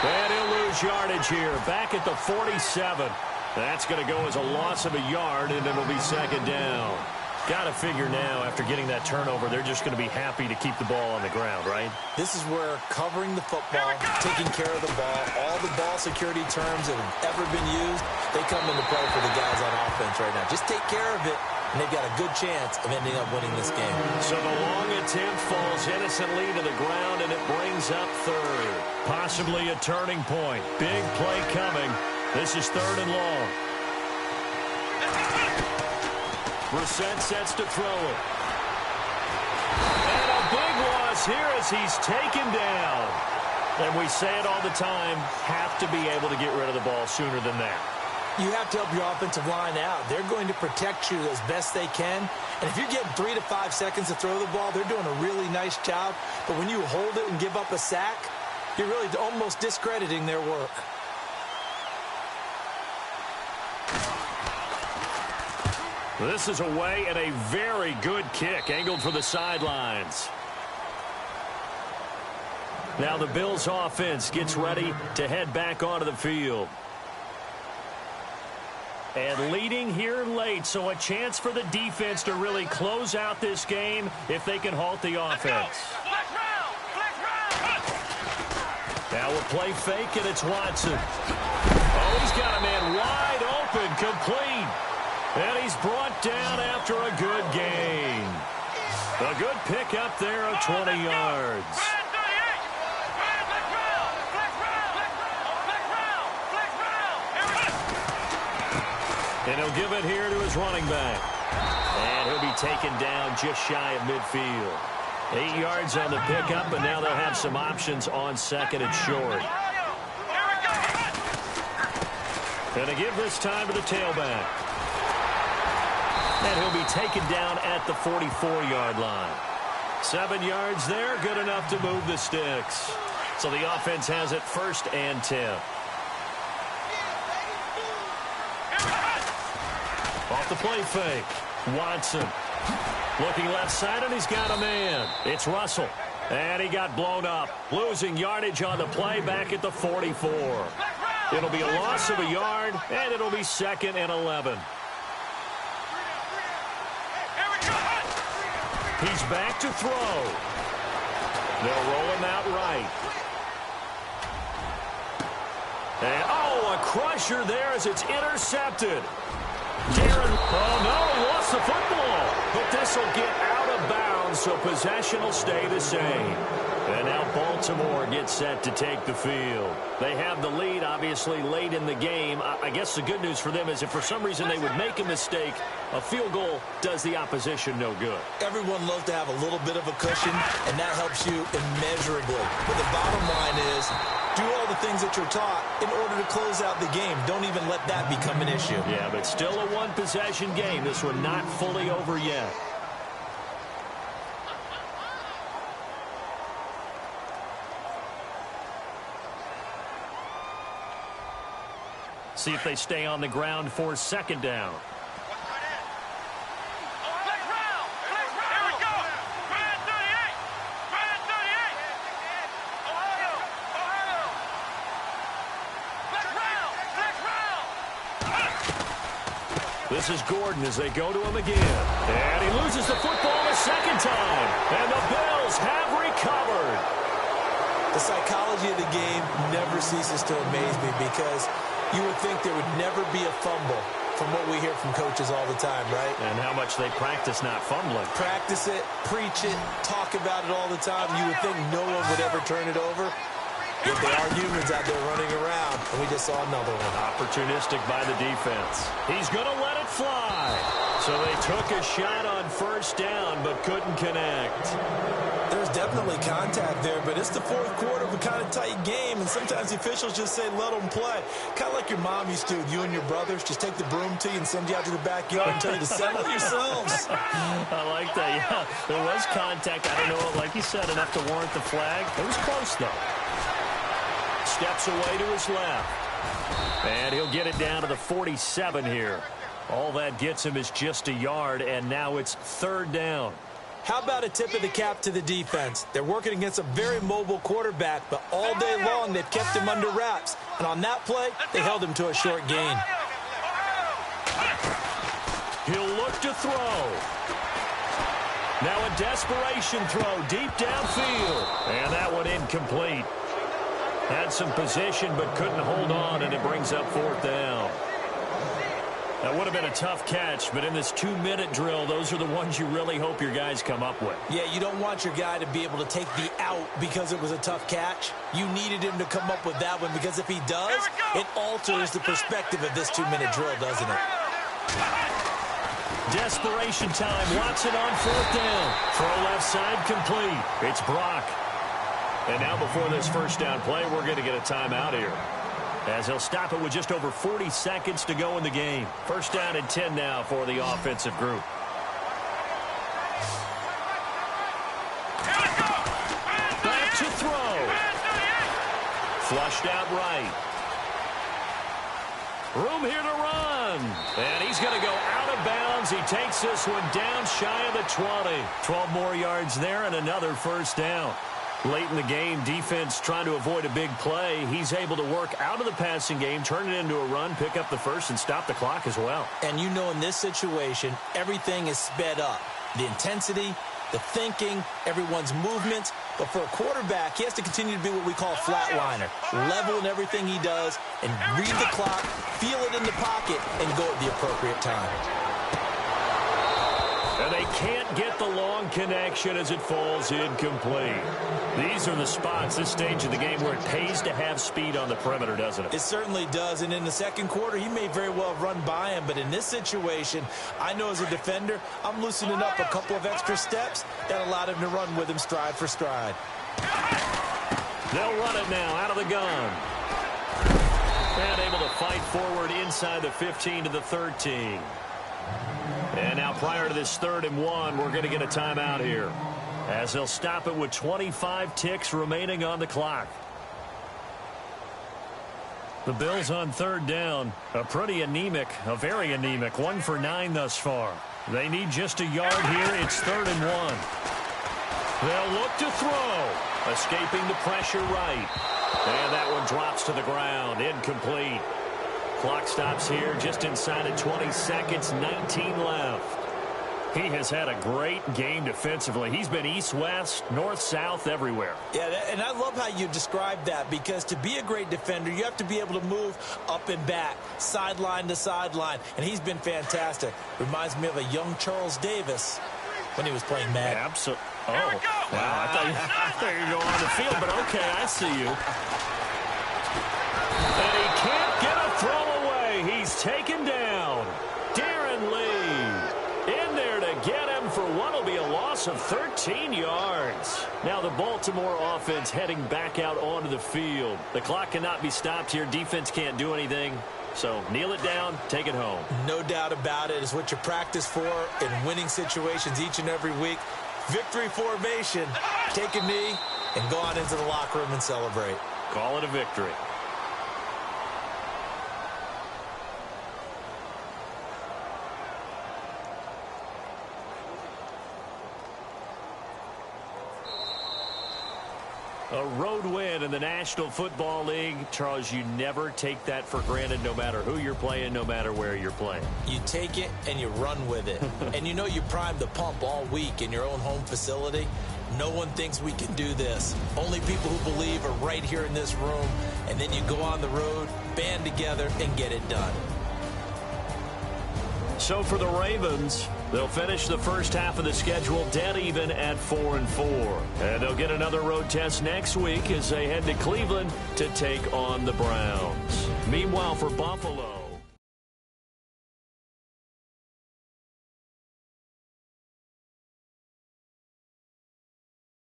And he'll lose yardage here. Back at the 47. That's going to go as a loss of a yard, and it'll be 2nd down. Got to figure now, after getting that turnover, they're just going to be happy to keep the ball on the ground, right? This is where covering the football, taking care of the ball, all the ball security terms that have ever been used, they come into play for the guys on offense right now. Just take care of it, and they've got a good chance of ending up winning this game. So the long attempt falls innocently to the ground, and it brings up 3rd. Possibly a turning point. Big play coming. This is 3rd and long. Brissett sets to throw it. And a big loss here as he's taken down. And we say it all the time, have to be able to get rid of the ball sooner than that. You have to help your offensive line out. They're going to protect you as best they can. And if you're getting 3 to 5 seconds to throw the ball, they're doing a really nice job. But when you hold it and give up a sack, you're really almost discrediting their work. This is away and a very good kick, angled for the sidelines. Now the Bills offense gets ready to head back onto the field. And leading here late, so a chance for the defense to really close out this game if they can halt the offense. Now a play fake, and it's Watson. Oh, he's got a man wide open, complete. And he's brought down after a good gain. A good pick up there of 20 yards. And he'll give it here to his running back. And he'll be taken down just shy of midfield. 8 yards on the pickup, and now they'll have some options on second and short. And to give this time to the tailback. And he'll be taken down at the 44-yard line. 7 yards there, good enough to move the sticks. So the offense has it 1st and 10. Off the play fake. Watson. Looking left side, and he's got a man. It's Russell. And he got blown up. Losing yardage on the play back at the 44. It'll be a loss of a yard, and it'll be 2nd and 11. He's back to throw. They'll roll him out right. And, oh, a crusher there as it's intercepted. Oh, no, he lost the football. But this will get out of bounds, so possession will stay the same. And now Baltimore gets set to take the field. They have the lead, obviously, late in the game. I guess the good news for them is if for some reason they would make a mistake, a field goal does the opposition no good. Everyone loves to have a little bit of a cushion, and that helps you immeasurably. But the bottom line is, do all the things that you're taught in order to close out the game. Don't even let that become an issue. Yeah, but still a one-possession game. This one not fully over yet. See if they stay on the ground for 2nd down. This is Gordon as they go to him again. And he loses the football a 2nd time. And the Bills have recovered. The psychology of the game never ceases to amaze me because you would think there would never be a fumble from what we hear from coaches all the time, right? And how much they practice not fumbling. Practice it, preach it, talk about it all the time. You would think no one would ever turn it over. Yet they are humans out there running around, and we just saw another one. Opportunistic by the defense. He's going to let it fly. So they took a shot on 1st down, but couldn't connect. There's definitely contact there, but it's the 4th quarter of a kind of tight game, and sometimes the officials just say, let them play. Kind of like your mom used to, you and your brothers, just take the broom to you and send you out to the backyard and tell you to settle yourselves. I like that, yeah. There was contact. I don't know, like you said, enough to warrant the flag. It was close, though. Steps away to his left. And he'll get it down to the 47 here. All that gets him is just a yard, and now it's 3rd down. How about a tip of the cap to the defense? They're working against a very mobile quarterback, but all day long they've kept him under wraps. And on that play, they held him to a short gain. He'll look to throw. Now a desperation throw deep downfield. And that one incomplete. Had some position but couldn't hold on, and it brings up 4th down. That would have been a tough catch, but in this 2-minute drill, those are the ones you really hope your guys come up with. Yeah, you don't want your guy to be able to take the out because it was a tough catch. You needed him to come up with that one because if he does, it alters the perspective of this 2-minute drill, doesn't it? Desperation time. Watson on 4th down. Throw left side complete. It's Brock. And now before this first down play, we're going to get a timeout here, as he'll stop it with just over 40 seconds to go in the game. First down and 10 now for the offensive group. Back to throw. Flushed out right. Room here to run. And he's going to go out of bounds. He takes this one down shy of the 20. 12 more yards there and another first down. Late in the game, defense trying to avoid a big play. He's able to work out of the passing game, turn it into a run, pick up the first, and stop the clock as well. And you know, in this situation, everything is sped up. The intensity, the thinking, everyone's movements. But for a quarterback, he has to continue to be what we call a flatliner. Level in everything he does and read the clock, feel it in the pocket, and go at the appropriate time. And they can't get the long connection as it falls incomplete. These are the spots, this stage of the game, where it pays to have speed on the perimeter, doesn't it? It certainly does. And in the second quarter, he may very well run by him. But in this situation, I know as a defender, I'm loosening up a couple of extra steps that allowed him to run with him stride for stride. They'll run it now out of the gun. And able to fight forward inside the 15 to the 13. And now prior to this 3rd and 1, we're going to get a timeout here, as they'll stop it with 25 ticks remaining on the clock. The Bills on 3rd down, a very anemic, 1 for 9 thus far. They need just a yard here. It's 3rd and 1. They'll look to throw, escaping the pressure right. And that one drops to the ground, incomplete. Clock stops here just inside of 20 seconds, 19 left. He has had a great game defensively. He's been east-west, north-south, everywhere. Yeah, and I love how you described that, because to be a great defender, you have to be able to move up and back, sideline to sideline, and he's been fantastic. Reminds me of a young Charles Davis when he was playing Madden. Absolutely. Oh, wow. I thought you were going on the field, but okay, I see you. And he can't get a throw away. He's taken down. Darren Lee in there to get him for what will be a loss of 13 yards. Now the Baltimore offense heading back out onto the field. The clock cannot be stopped here. Defense can't do anything. So kneel it down, take it home. No doubt about it. It's what you practice for in winning situations each and every week. Victory formation. Take a knee and go on into the locker room and celebrate. Call it a victory. A road win in the National Football League. Charles, you never take that for granted, no matter who you're playing, no matter where you're playing. You take it and you run with it. And you know you primed the pump all week in your own home facility. No one thinks we can do this. Only people who believe are right here in this room. And then you go on the road, band together, and get it done. So for the Ravens, they'll finish the first half of the schedule dead even at 4-4. And they'll get another road test next week as they head to Cleveland to take on the Browns. Meanwhile, for Buffalo,